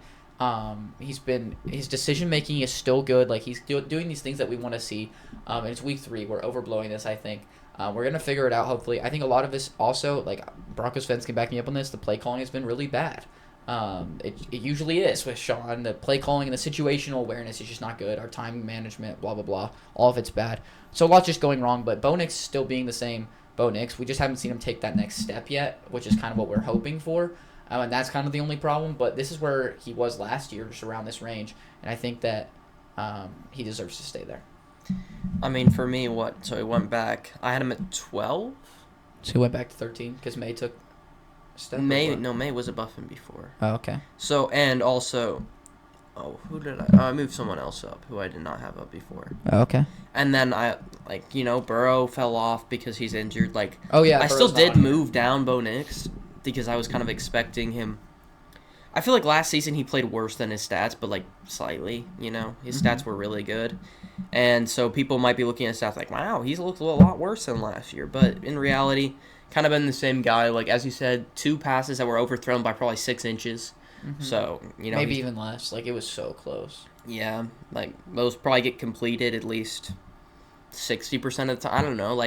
His decision making is still good. Like he's doing these things that we want to see. And it's week 3. We're overblowing this, I think. We're gonna figure it out. Hopefully, I think a lot of this also like Broncos fans can back me up on this. The play calling has been really bad. It usually is with Sean. The play calling and the situational awareness is just not good. Our time management, blah blah blah, all of it's bad. So a lot's just going wrong. But Bo Nix still being the same Bo Nix. We just haven't seen him take that next step yet, which is kind of what we're hoping for. And that's kind of the only problem. But this is where he was last year, just around this range. And I think that he deserves to stay there. I mean, for me, so he went back. I had him at 12. So he went back to 13 because May took a step. May was above him before. Oh, okay. So, and also, who did I moved someone else up who I did not have up before. Oh, okay. And then Burrow fell off because he's injured. Oh yeah. I still did move down Bo Nix because I was kind of expecting him. I feel like last season he played worse than his stats, but slightly, his stats were really good. And so people might be looking at stats like, wow, he's looked a lot worse than last year. But in reality, kind of been the same guy. Like, as you said, 2 passes that were overthrown by probably 6 inches. Mm-hmm. So, maybe even less. It was so close. Yeah, those probably get completed at least 60% of the time. I don't know.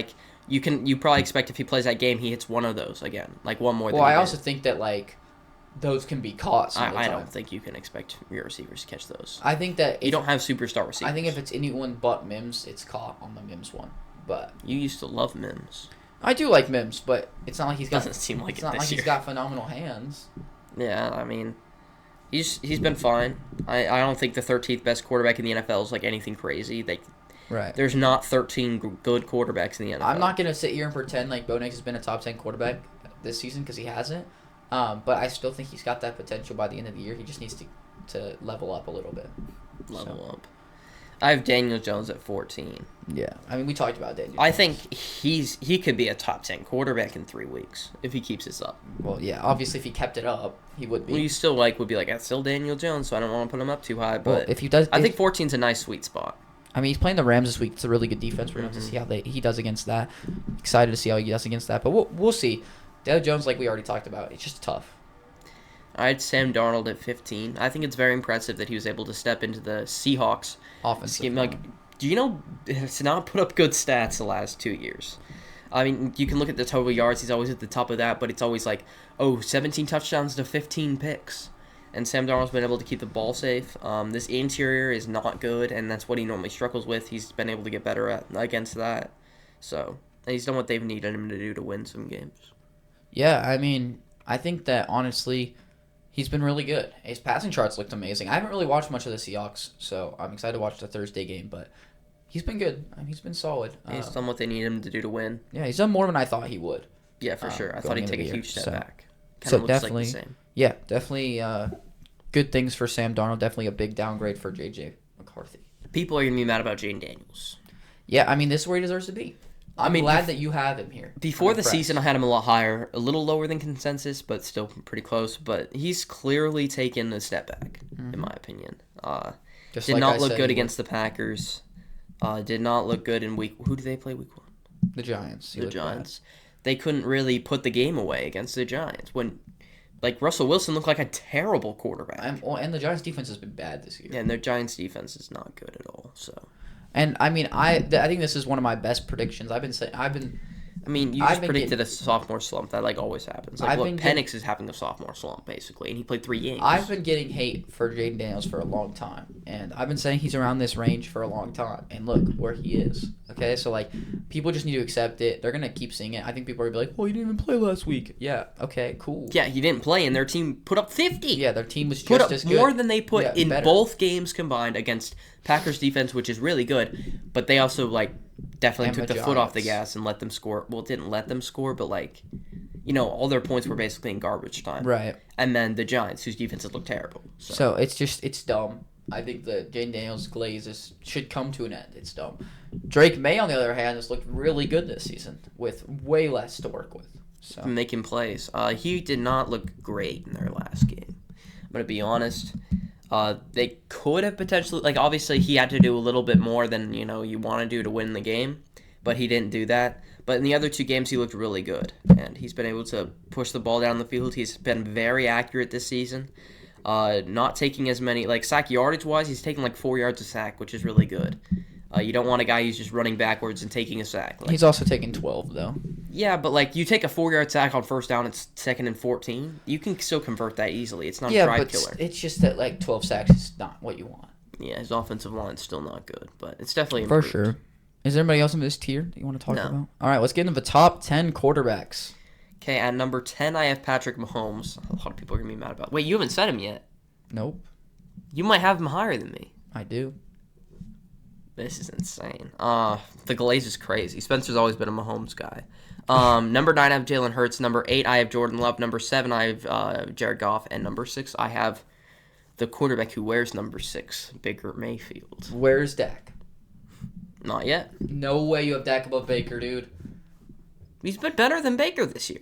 You probably expect if he plays that game, he hits one of those again. One more than I also think that, those can be caught. I don't think you can expect your receivers to catch those. I think that you don't have superstar receivers. I think if it's anyone but Mims, it's caught on the Mims one. But you used to love Mims. I do like Mims, but it's not like he's got. Doesn't seem like it's it not this like year. He's got phenomenal hands. Yeah, I mean, he's been fine. I don't think the 13th best quarterback in the NFL is anything crazy. Right. There's not 13 good quarterbacks in the NFL. I'm not gonna sit here and pretend like Bo Nix has been a top 10 quarterback this season because he hasn't. But I still think he's got that potential by the end of the year. He just needs to level up a little bit. Level up. I have Daniel Jones at 14. Yeah. I mean, we talked about Daniel Jones. I think he could be a top 10 quarterback in 3 weeks if he keeps this up. Well, yeah. Obviously, if he kept it up, he would be. Well, you still would be that's still Daniel Jones, so I don't want to put him up too high. But if he does, I think 14's a nice sweet spot. I mean, he's playing the Rams this week. It's a really good defense. We're going to see how he does against that. Excited to see how he does against that. But we'll see. Daniel Jones, like we already talked about, it's just tough. I had Sam Darnold at 15. I think it's very impressive that he was able to step into the Seahawks offensive scheme. Do you know it's not put up good stats the last 2 years? I mean, you can look at the total yards. He's always at the top of that, but it's always 17 touchdowns to 15 picks. And Sam Darnold's been able to keep the ball safe. This interior is not good, and that's what he normally struggles with. He's been able to get better against that. So, he's done what they've needed him to do to win some games. Yeah, I mean, I think that, honestly, he's been really good. His passing charts looked amazing. I haven't really watched much of the Seahawks, so I'm excited to watch the Thursday game, but he's been good. I mean, he's been solid. He's done what they need him to do to win. Yeah, he's done more than I thought he would. Yeah, for sure. I thought he'd take a huge step back. So definitely, yeah, definitely good things for Sam Darnold. Definitely a big downgrade for J.J. McCarthy. People are going to be mad about Jane Daniels. Yeah, I mean, this is where he deserves to be. I'm glad that you have him here. Before the season, I had him a lot higher, a little lower than consensus, but still pretty close. But he's clearly taken a step back, in my opinion. Did not look good against the Packers. Did not look good in week. Who do they play week 1? The Giants. The Giants. They couldn't really put the game away against the Giants when, Russell Wilson looked like a terrible quarterback. And the Giants' defense has been bad this year. Yeah, and their Giants' defense is not good at all. So. And I mean, I think this is one of my best predictions. I mean, you just predicted a sophomore slump. That always happens. Penix is having a sophomore slump basically, and he played 3 games. I've been getting hate for Jayden Daniels for a long time, and I've been saying he's around this range for a long time. And look where he is. Okay, so people just need to accept it. They're gonna keep seeing it. I think people are gonna be like, "Well, he didn't even play last week." Yeah. Okay. Cool. Yeah, he didn't play, and their team put up 50. Yeah, their team was just as good. More than they put in both games combined against Packers defense, which is really good, but they also definitely took the foot off the gas and let them score. Well, it didn't let them score, but all their points were basically in garbage time. Right. And then the Giants, whose defenses look terrible. So it's dumb. I think the Jayden Daniels glaze should come to an end. It's dumb. Drake May, on the other hand, has looked really good this season with way less to work with. So making plays. He did not look great in their last game. I'm gonna be honest. They could have potentially, obviously he had to do a little bit more than, you want to do to win the game, but he didn't do that. But in the other 2 games, he looked really good, and he's been able to push the ball down the field. He's been very accurate this season, not taking as many, sack yardage-wise, he's taking 4 yards a sack, which is really good. You don't want a guy who's just running backwards and taking a sack. Like, He's also taking 12 though. yeah, but like you take a 4-yard sack on first down, it's 2nd and 14. You can still convert that easily. It's not a Yeah, drive but killer. it's just that like 12 sacks is not what you want. Yeah, his offensive line's still not good, but it's definitely For improved. sure. Is there anybody else in this tier that you want to talk No. about? All right, let's get into the top 10 quarterbacks. Okay, at number 10, I have Patrick Mahomes. A lot of people are going to be mad about it. Wait, you haven't said him yet. Nope, You might have him higher than me. I do. This is insane. The glaze is crazy. Spencer's always been a Mahomes guy. Number 9, I have Jalen Hurts. Number 8, I have Jordan Love. Number 7, I have Jared Goff. And number 6, I have the quarterback who wears number 6, Baker Mayfield. Where's Dak? Not yet. No way you have Dak above Baker, dude. He's been better than Baker this year.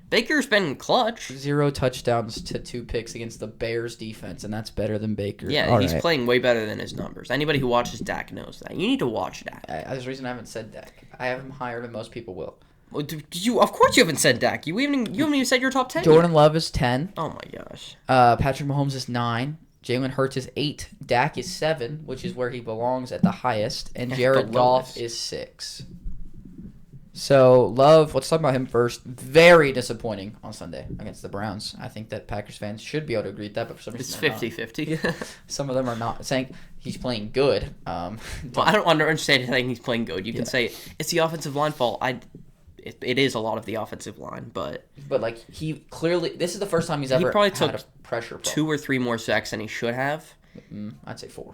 Baker's been clutch. 0 touchdowns to 2 picks against the Bears defense, and that's better than Baker. Yeah, All he's right. playing way better than his numbers. Anybody who watches Dak knows that. You need to watch Dak. There's a reason I haven't said Dak. I have him higher than most people will. Well, did you? Of course, you haven't said Dak. You haven't even said your top 10. Jordan Love is 10. Oh my gosh. Patrick Mahomes is 9. Jalen Hurts is 8. Dak is 7, which is where he belongs at the highest. And At Jared the Goff lowest. is 6. So, Love, let's talk about him first. Very disappointing on Sunday against the Browns. I think that Packers fans should be able to agree with that, but for some It's reason they're 50-50. not. Some of them are not saying he's playing good. Well, I don't understand saying he's playing good. You can Yeah. say it's the offensive line fault. It is a lot of the offensive line, but But, like, he clearly... This is the first time he's ever probably had took a pressure problem. 2 or 3 more sacks than he should have. I'd say 4.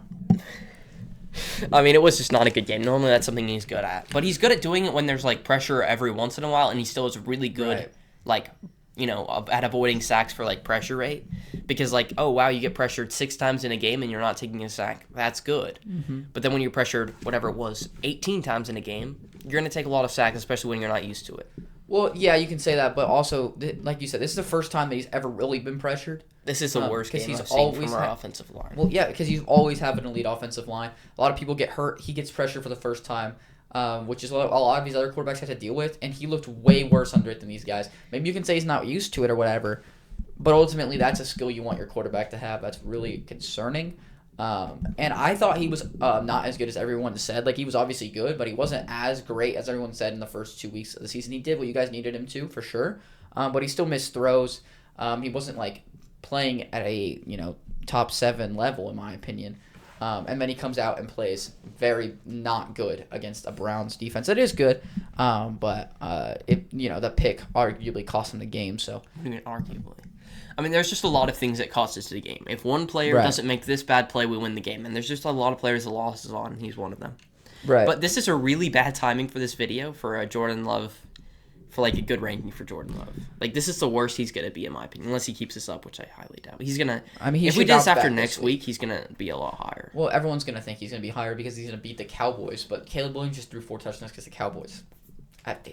I mean, it was just not a good game. Normally, that's something he's good at. But he's good at doing it when there's, like, pressure every once in a while, and he still is really good, Right. like, at avoiding sacks for, like, pressure rate. Because, like, oh, wow, you get pressured 6 times in a game and you're not taking a sack. That's good. Mm-hmm. But then when you're pressured, whatever it was, 18 times in a game, you're going to take a lot of sacks, especially when you're not used to it. Well, yeah, you can say that, but also, like you said, this is the first time that he's ever really been pressured. This is the worst 'cause game he's I've seen from always our had- offensive line. Well, yeah, because you always have an elite offensive line. A lot of people get hurt. He gets pressure for the first time, which is what a lot of these other quarterbacks have to deal with, and he looked way worse under it than these guys. Maybe you can say he's not used to it or whatever, but ultimately that's a skill you want your quarterback to have. That's really concerning. And I thought he was not as good as everyone said. Like, he was obviously good, but he wasn't as great as everyone said in the first 2 weeks of the season. He did what you guys needed him to, for sure, but he still missed throws. He wasn't, like, playing at a top 7 level in my opinion, and then he comes out and plays very not good against a Browns defense. It is good, but the pick arguably cost him the game. So I mean, arguably. I mean, there's just a lot of things that cost us the game. If one player Right. doesn't make this bad play, we win the game. And there's just a lot of players the loss is on, and he's one of them. right, But this is a really bad timing for this video for Jordan Love, for like a good ranking for Jordan Love. Like, this is the worst he's gonna be in my opinion, unless he keeps this up, which I highly doubt. He's gonna. I mean, he if we should do this bounce after back next this week, he's gonna be a lot higher. well, everyone's gonna think he's gonna be higher because he's gonna beat the Cowboys. But Caleb Williams just threw 4 touchdowns against the Cowboys.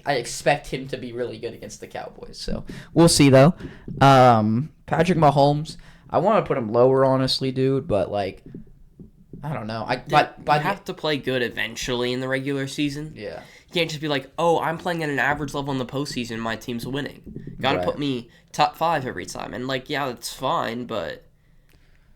I expect him to be really good against the Cowboys. So we'll see though. Patrick Mahomes, I want to put him lower, honestly, dude. But like, I don't know. You have to play good eventually in the regular season. yeah. You can't just be like, oh, I'm playing at an average level in the postseason, my team's winning. Gotta Right. put me top 5 every time. And, like, yeah, that's fine, but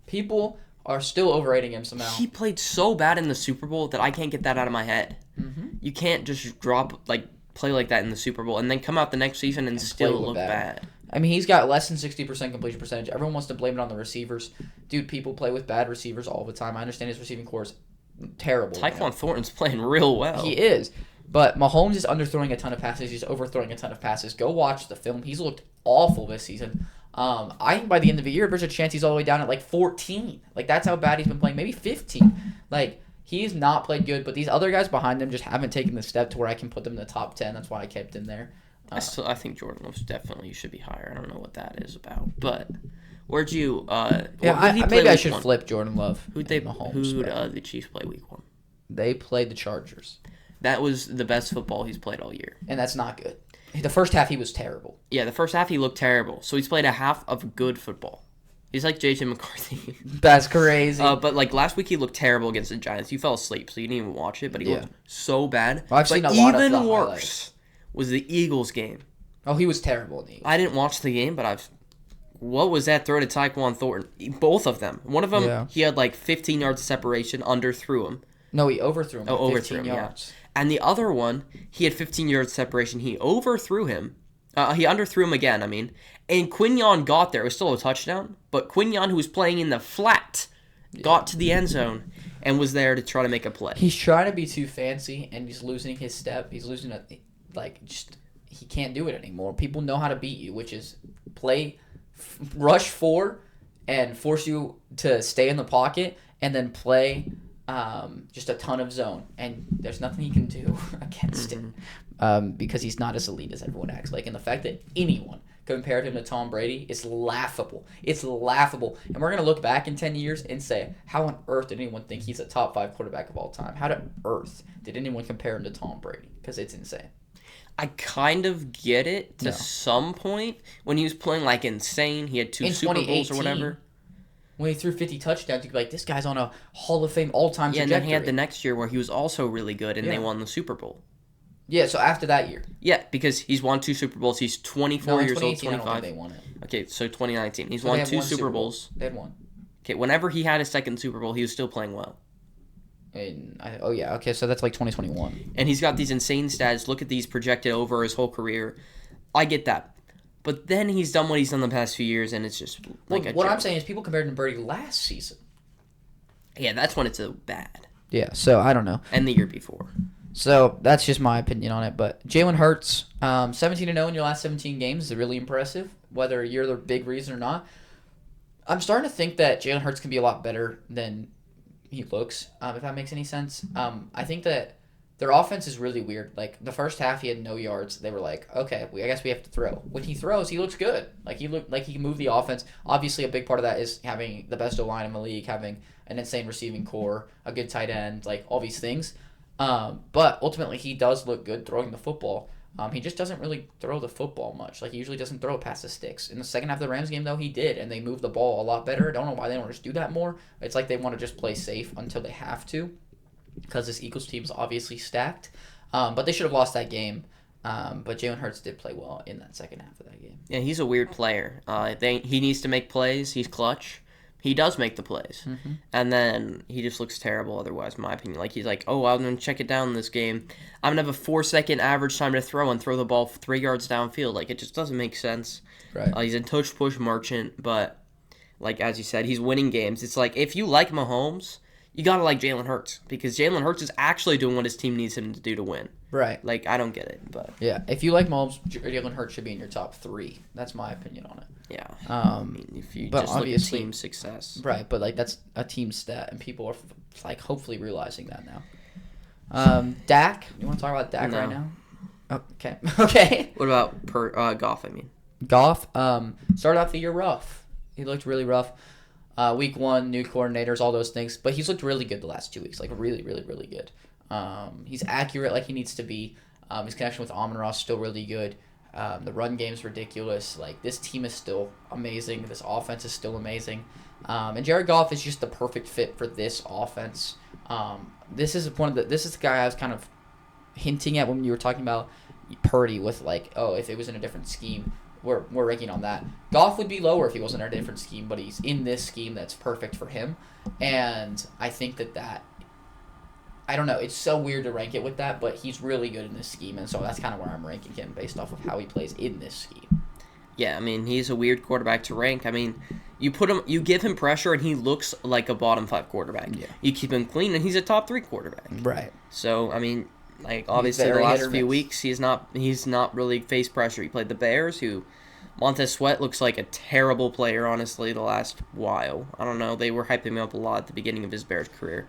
People are still overrating him somehow. he played so bad in the Super Bowl that I can't get that out of my head. Mm-hmm. You can't just play like that in the Super Bowl and then come out the next season and still play look bad. I mean, he's got less than 60% completion percentage. Everyone wants to blame it on the receivers. Dude, people play with bad receivers all the time. I understand his receiving core is terrible. Tyquan Thornton's playing real well. He is. But Mahomes is underthrowing a ton of passes. He's overthrowing a ton of passes. Go watch the film. He's looked awful this season. I think by the end of the year, there's a chance he's all the way down at like 14. Like, that's how bad he's been playing. Maybe 15. Like, he's not played good, but these other guys behind him just haven't taken the step to where I can put them in the top 10. That's why I kept him there. I think Jordan Love's definitely should be higher. I don't know what that is about. But where'd you Maybe I should flip Jordan Love. Who'd and Mahomes, who'd but the Chiefs play week 1? they played the Chargers, That was the best football he's played all year. and that's not good. The first half, he was terrible. Yeah, the first half he looked terrible. So he's played a half of good football. He's like JJ McCarthy. That's crazy. But like last week he looked terrible against the Giants. You fell asleep, so you didn't even watch it. But he looked so bad. Well, I've but seen a lot of even the worse highlights. was the Eagles game. Oh, he was terrible in the Eagles. I didn't watch the game, but what was that throw to Tyquan Thornton? Both of them. One of them, Yeah. he had like 15 yards of separation, underthrew him. No, he overthrew him by overthrew 15 him, yards. And the other one, he had 15 yards separation. He overthrew him. He underthrew him again, I mean. And Quinyon got there. It was still a touchdown. But Quinyon, who was playing in the flat, got to the end zone and was there to try to make a play. He's trying to be too fancy, and he's losing his step. He's losing he can't do it anymore. People know how to beat you, which is rush 4 and force you to stay in the pocket, and then play just a ton of zone. And there's nothing he can do against it because he's not as elite as everyone acts like. And the fact that anyone compared him to Tom Brady is laughable. It's laughable. And we're going to look back in 10 years and say, how on earth did anyone think he's a top 5 quarterback of all time? How on earth did anyone compare him to Tom Brady? Because it's insane. I kind of get it to some point. When he was playing like insane, he had 2 Super Bowls or whatever. When he threw 50 touchdowns, you'd be like, this guy's on a Hall of Fame all-time trajectory. And then he had the next year where he was also really good, and they won the Super Bowl. Yeah, so after that year. Yeah, because he's won 2 Super Bowls. He's 24 years old, 25. I don't think they won it. Okay, so 2019. He's won 2 Super Bowls. They had one. Okay, whenever he had his second Super Bowl, he was still playing well. Okay, so that's like 2021. And he's got these insane stats. Look at these projected over his whole career. I get that. But then he's done what he's done the past few years, and it's just like a what joke. I'm saying is people compared him to Brady last season. Yeah, that's when it's bad. Yeah, so I don't know. And the year before. So that's just my opinion on it. But Jalen Hurts, 17-0 in your last 17 games is really impressive, whether you're the big reason or not. I'm starting to think that Jalen Hurts can be a lot better than he looks, if that makes any sense. I think that their offense is really weird. Like, the first half, he had no yards. They were like, okay, I guess we have to throw. When he throws, he looks good. Like, he looked like he can move the offense. Obviously, a big part of that is having the best O-line in the league, having an insane receiving core, a good tight end, like, all these things. But ultimately, he does look good throwing the football. He just doesn't really throw the football much. Like, he usually doesn't throw it past the sticks. In the second half of the Rams game, though, he did, and they moved the ball a lot better. I don't know why they don't just do that more. It's like they want to just play safe until they have to, because this Eagles team is obviously stacked. But they should have lost that game. But Jalen Hurts did play well in that second half of that game. Yeah, he's a weird player. He needs to make plays. He's clutch. He does make the plays. Mm-hmm. And then he just looks terrible otherwise, in my opinion. Like, he's like, oh, I'm going to check it down in this game. I'm going to have a 4-second average time to throw and throw the ball 3 yards downfield. Like, it just doesn't make sense. Right. He's a touch-push merchant, but, like, as you said, he's winning games. It's like, if you like Mahomes, you got to like Jalen Hurts, because Jalen Hurts is actually doing what his team needs him to do to win. Right. Like, I don't get it, but... Yeah, if you like Mahomes, Jalen Hurts should be in your top 3. That's my opinion on it. Yeah. I mean, if you just look at team success. Right, but, like, that's a team stat, and people are, like, hopefully realizing that now. Dak? You want to talk about Dak right now? Oh, okay. Okay. What about Goff, I mean? Goff, started off the year rough. He looked really rough. Week 1, new coordinators, all those things. But he's looked really good the last 2 weeks. Like, really, really, really good. He's accurate like he needs to be. His connection with Amon-Ra is still really good. The run game's ridiculous. Like, this team is still amazing. This offense is still amazing. And Jared Goff is just the perfect fit for this offense. This is the guy I was kind of hinting at when you were talking about Purdy with, like, oh, if it was in a different scheme. We're ranking on that. Goff would be lower if he wasn't in a different scheme, but he's in this scheme that's perfect for him. And I think that I don't know, it's so weird to rank it with that, but he's really good in this scheme, and so that's kind of where I'm ranking him based off of how he plays in this scheme. Yeah, I mean, he's a weird quarterback to rank. I mean, you give him pressure, and he looks like a bottom 5 quarterback. Yeah. You keep him clean, and he's a top 3 quarterback. Right. So, I mean, like, obviously the last few weeks he's not really faced pressure. He played the Bears, who Montez Sweat looks like a terrible player, honestly, the last while. I don't know, they were hyping him up a lot at the beginning of his Bears career.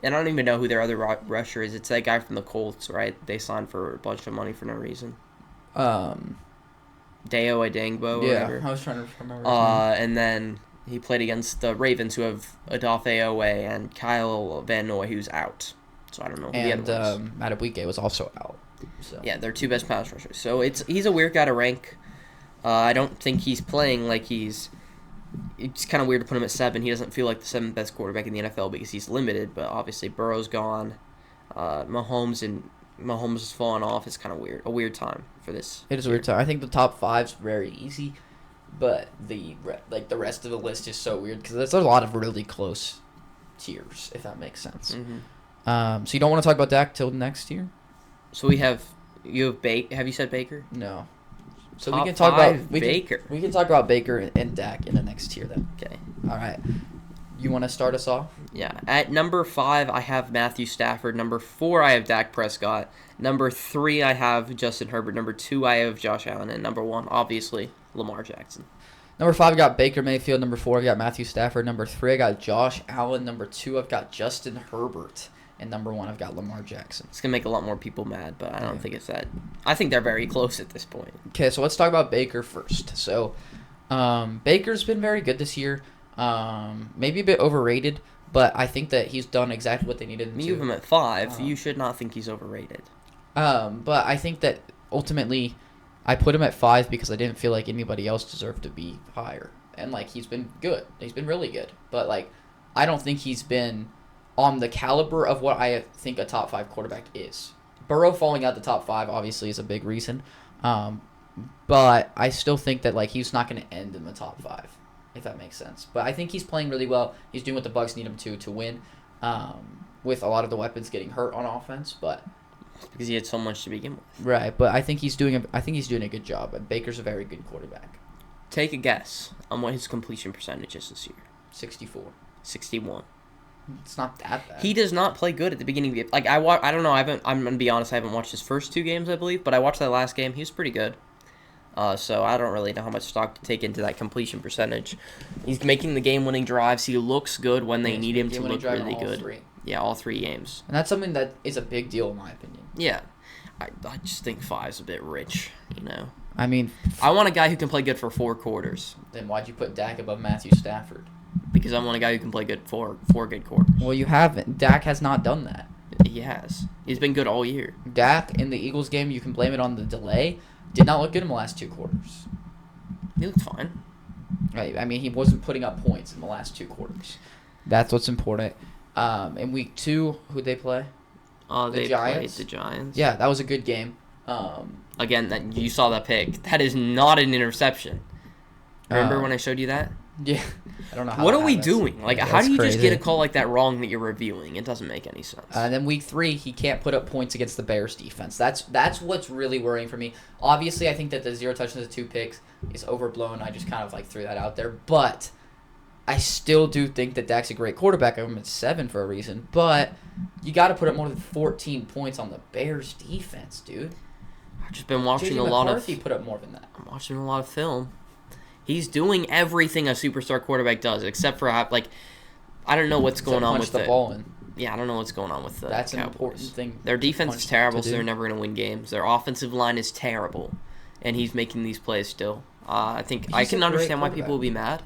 And I don't even know who their other rusher is. It's that guy from the Colts, right? They signed for a bunch of money for no reason. Deo Adangbo. Yeah, I was trying to remember. And then he played against the Ravens, who have Odafe Owe and Kyle Van Noy, who's out. So I don't know who the other was. Madubuike was also out. So. Yeah, they're 2 best pass rushers. So he's a weird guy to rank. I don't think he's playing like he's... It's kind of weird to put him at 7. He doesn't feel like the 7th best quarterback in the NFL because he's limited, but obviously Burrow's gone. Mahomes has fallen off. It's kind of weird. A weird time for this. It is a weird time. I think the top 5's very easy, but the rest of the list is so weird because there's a lot of really close tiers, if that makes sense. Mm-hmm. So you don't want to talk about Dak till next year? So we have you have Have you said Baker? No. So Top we can talk five, about Baker. We can talk about Baker and Dak in the next tier then. Okay. All right. You want to start us off? Yeah. At number 5, I have Matthew Stafford. Number 4, I have Dak Prescott. Number 3, I have Justin Herbert. Number 2, I have Josh Allen. And number 1, obviously, Lamar Jackson. Number 5, I got Baker Mayfield. Number 4, I got Matthew Stafford. Number 3, I got Josh Allen. Number 2, I've got Justin Herbert. And number 1, I've got Lamar Jackson. It's going to make a lot more people mad, but I don't think it's that. I think they're very close at this point. Okay, so let's talk about Baker first. So Baker's been very good this year. Maybe a bit overrated, but I think that he's done exactly what they needed him to. You have him at 5. You should not think he's overrated. But I think that ultimately I put him at 5 because I didn't feel like anybody else deserved to be higher. And, like, he's been good. He's been really good. But, like, I don't think he's been on the caliber of what I think a top 5 quarterback is. Burrow falling out the top 5 obviously is a big reason. But I still think that, like, he's not going to end in the top 5, if that makes sense. But I think he's playing really well. He's doing what the Bucs need him to win, with a lot of the weapons getting hurt on offense. But because he had so much to begin with. right, but I think he's doing a good job. And Baker's a very good quarterback. Take a guess on what his completion percentage is this year. 64. 61. It's not that bad. He does not play good at the beginning of the game. Like I don't know. I'm gonna be honest. I haven't watched his first 2 games, I believe, but I watched that last game. He was pretty good. So I don't really know how much stock to take into that completion percentage. He's making the game-winning drives. He looks good when they need him to look really good. 3. Yeah, all 3 games. And that's something that is a big deal in my opinion. Yeah, I just think 5's a bit rich. You know. I mean, I want a guy who can play good for 4 quarters. Then why'd you put Dak above Matthew Stafford? Because I want a guy who can play good for 4 good quarters. Well, you haven't. Dak has not done that. He has. He's been good all year. Dak in the Eagles game, you can blame it on the delay. Did not look good in the last 2 quarters. He looked fine. Right. I mean, he wasn't putting up points in the last 2 quarters. That's what's important. In week 2, who'd they play? They Giants? played the Giants. Yeah, that was a good game. Again, you saw that pick. That is not an interception. Remember when I showed you that? Yeah. I don't know how What that are we happens. doing? Like, Yeah, how do you that's just get a crazy. call like that wrong that you're reviewing? It doesn't make any sense. Then week 3, he can't put up points against the Bears defense. That's what's really worrying for me. Obviously, I think that the 0 touchdowns to 2 picks is overblown. I just kind of like threw that out there, but I still do think that Dak's a great quarterback. I'm at 7 for a reason, but you got to put up more than 14 points on the Bears defense, dude. I've just been watching JJ a lot of. McCarthy put up more than that. I'm watching a lot of film. He's doing everything a superstar quarterback does, except for I don't know what's going on with the ball in. Yeah, I don't know what's going on with the That's an Cowboys. important thing. Their defense punch is terrible, to so do. they're never going to win games. Their offensive line is terrible, and he's making these plays still. I think I He's a can great understand why people will be mad.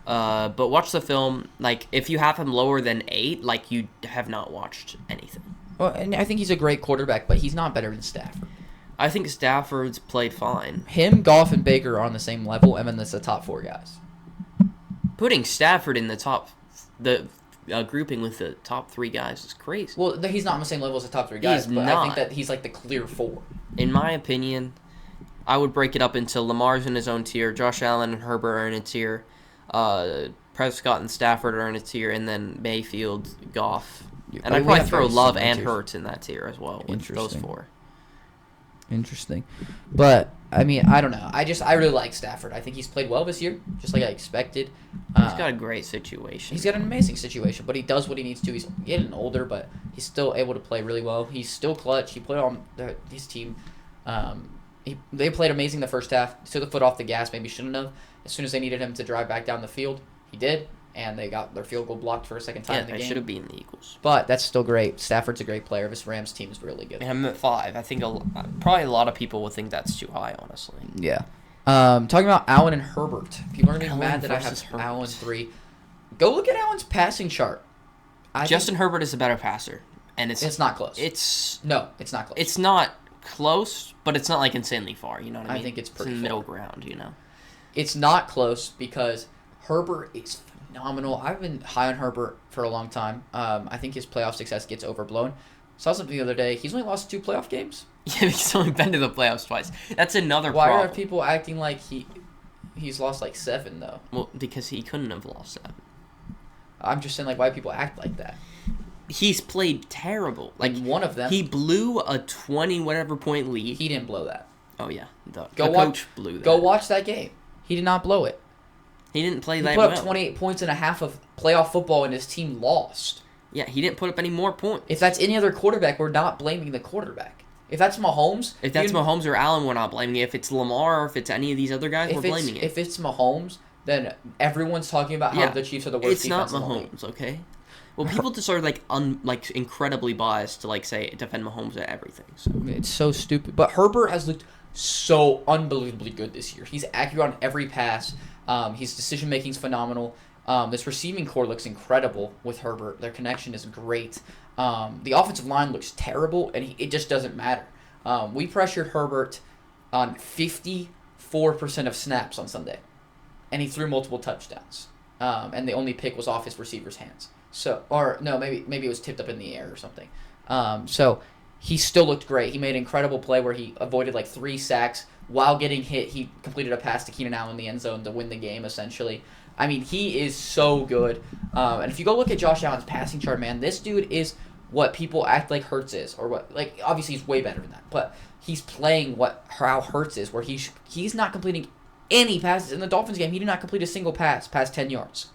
But watch the film. Like, if you have him lower than 8, like, you have not watched anything. Well, and I think he's a great quarterback, but he's not better than Stafford. I think Stafford's played fine. Him, Goff, and Baker are on the same level, and then that's the top 4 guys. Putting Stafford in the top, grouping with the top 3 guys is crazy. Well, he's not on the same level as the top 3 guys, He's but I not. think that he's like the clear 4. In my opinion, I would break it up into Lamar's in his own tier, Josh Allen and Herbert are in a tier, Prescott and Stafford are in a tier, and then Mayfield, Goff. And I I'd mean, we probably have throw very Love similar and tiers. Hurts in that tier as well, with those Interesting. 4. Interesting. But, I mean, I don't know. I really like Stafford. I think he's played well this year, just like I expected. He's got a great situation. He's got an amazing situation, but he does what he needs to. He's getting older, but he's still able to play really well. He's still clutch. He played on his team. They played amazing the first half. Took the foot off the gas, maybe shouldn't have. As soon as they needed him to drive back down the field, he did, and they got their field goal blocked for a second time Yeah, in the they game. should have beaten the Eagles. But that's still great. Stafford's a great player. This Rams team is really good. And I'm at 5. I think probably a lot of people would think that's too high, honestly. Yeah. Talking about Allen and Herbert. People are going to be Allen mad that I versus have Herbert. Allen 3. Go look at Allen's passing chart. Justin Herbert is a better passer, and It's not close. It's No, it's not close. it's not close, but it's not like insanely far. You know what I I mean? think it's pretty in far. middle ground. You know. It's not close because Herbert is phenomenal. I've been high on Herbert for a long time. I think his playoff success gets overblown. Saw something the other day. He's only lost 2 playoff games. Yeah, he's only been to the playoffs twice. That's another Why problem. are people acting like he's lost like 7 though? Well, because he couldn't have lost that. I'm just saying like why people act like that. he's played terrible. Like one of them, He blew a 20 whatever point lead. he didn't blow that. Oh yeah, the Go coach blew that. Go watch that game. He did not blow it. He didn't play He that put well. up 28 points and a half of playoff football, and his team lost. Yeah, he didn't put up any more points. If that's any other quarterback, we're not blaming the quarterback. If that's Mahomes, If that's Mahomes or Allen, we're not blaming it. If it's Lamar or if it's any of these other guys, we're blaming it. If it's Mahomes, then everyone's talking about how the Chiefs are the worst It's not defense in the league. Mahomes, okay? Well, people just are like incredibly biased to say defend Mahomes at everything. So It's so stupid. But Herbert has looked so unbelievably good this year. He's accurate on every pass. His decision making is phenomenal. This receiving core looks incredible with Herbert. Their connection is great. The offensive line looks terrible, and it just doesn't matter. We pressured Herbert on 54% of snaps on Sunday, and he threw multiple touchdowns. And the only pick was off his receiver's hands. Maybe it was tipped up in the air or something. So he still looked great. He made an incredible play where he avoided 3 sacks while getting hit. He completed a pass to Keenan Allen in the end zone to win the game, essentially. I mean, he is so good. And if you go look at Josh Allen's passing chart, man, this dude is what people act like Hurts is, or what obviously he's way better than that, but he's playing how Hurts is, where he's not completing any passes in the Dolphins game. He did not complete a single pass past 10 yards.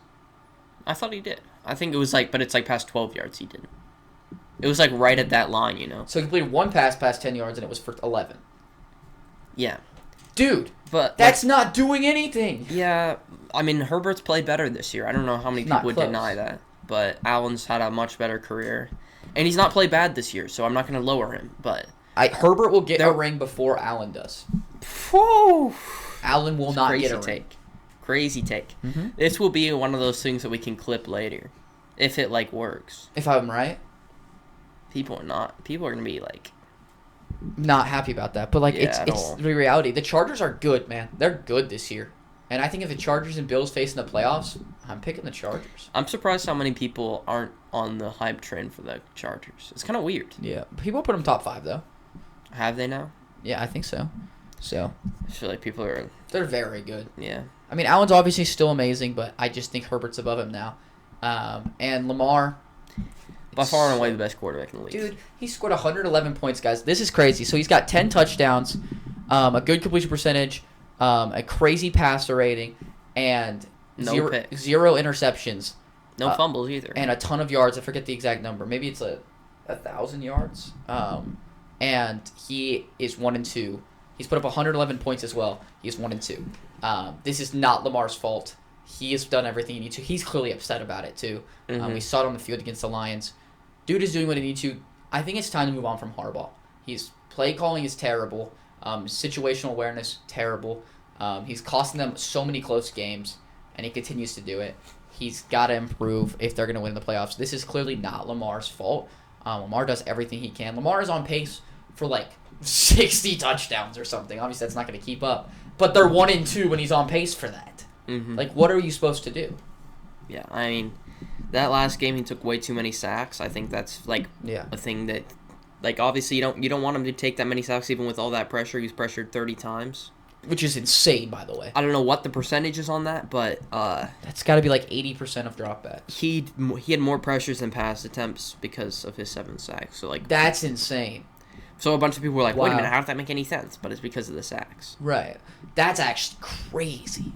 I thought he did. I think it was but it's past 12 yards he didn't. It was right at that line, So he completed one pass past 10 yards, and it was for 11. Yeah. Dude, but that's not doing anything. Yeah, I mean, Herbert's played better this year. I don't know how many people would deny that, but Allen's had a much better career. And he's not played bad this year, so I'm not going to lower him, but Herbert will get a ring before Allen does. Whew. Allen will not get a ring. Crazy take. Mm-hmm. This will be one of those things that we can clip later, if it works. If I'm right, people are going to be not happy about that. But it's the reality. The Chargers are good, man. They're good this year, and I think if the Chargers and Bills face in the playoffs, I'm picking the Chargers. I'm surprised how many people aren't on the hype train for the Chargers. It's kind of weird. Yeah, people put them top 5 though. Have they now? Yeah, I think so. So I feel like people are. They're very good. Yeah. I mean, Allen's obviously still amazing, but I just think Herbert's above him now. And Lamar, by far and away the best quarterback in the league. Dude, he scored 111 points, guys. This is crazy. So he's got 10 touchdowns, a good completion percentage, a crazy passer rating, and zero interceptions. No fumbles either. And a ton of yards. I forget the exact number. Maybe it's 1,000 yards. And he is 1-2. He's put up 111 points as well. He's 1-2. This is not Lamar's fault. He has done everything he needs to. He's clearly upset about it, too. Mm-hmm. We saw it on the field against the Lions. Dude is doing what he needs to. I think it's time to move on from Harbaugh. His play calling is terrible. Situational awareness, terrible. He's costing them so many close games, and he continues to do it. He's got to improve if they're going to win the playoffs. This is clearly not Lamar's fault. Lamar does everything he can. Lamar is on pace for 60 touchdowns or something. Obviously, that's not going to keep up. But they're 1-2 when he's on pace for that. Mm-hmm. What are you supposed to do? Yeah, I mean, that last game he took way too many sacks. I think that's a thing that, obviously you don't want him to take that many sacks even with all that pressure. He's pressured 30 times, which is insane, by the way. I don't know what the percentage is on that, but that's got to be 80% of dropbacks. He had more pressures than pass attempts because of his 7 sacks. So that's insane. So a bunch of people were like, wow. Wait a minute, how does that make any sense? But it's because of the sacks. Right. That's actually crazy.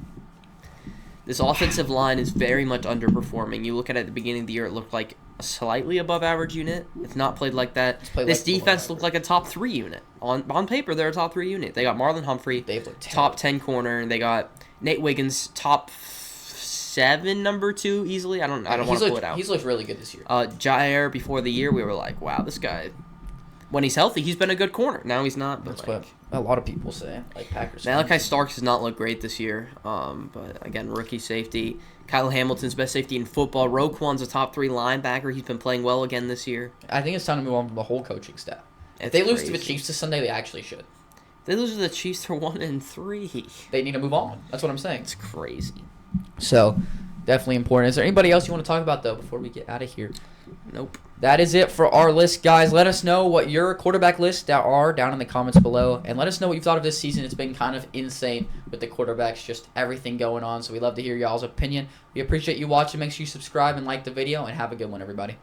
This offensive line is very much underperforming. You look at it at the beginning of the year, it looked like a slightly above average unit. It's not played like that. This defense looked like a top 3 unit. On paper, they're a top 3 unit. They got Marlon Humphrey, top 10 corner. They got Nate Wiggins, top 7 number 2 easily. I don't want to pull it out. He's looked really good this year. Jair, before the year, we were like, wow, this guy, when he's healthy, he's been a good corner. Now he's not. But that's what a lot of people say. Packers. Malachi Starks has not looked great this year. But again, rookie safety. Kyle Hamilton's best safety in football. Roquan's a top 3 linebacker. He's been playing well again this year. I think it's time to move on from the whole coaching staff. If they lose to the Chiefs this Sunday, they actually should. If they lose to the Chiefs, they're 1-3. They need to move on. That's what I'm saying. It's crazy. So, definitely important. Is there anybody else you want to talk about, though, before we get out of here? Nope. That is it for our list, guys. Let us know what your quarterback lists are down in the comments below. And let us know what you thought of this season. It's been kind of insane with the quarterbacks, just everything going on. So we love to hear y'all's opinion. We appreciate you watching. Make sure you subscribe and like the video. And have a good one, everybody.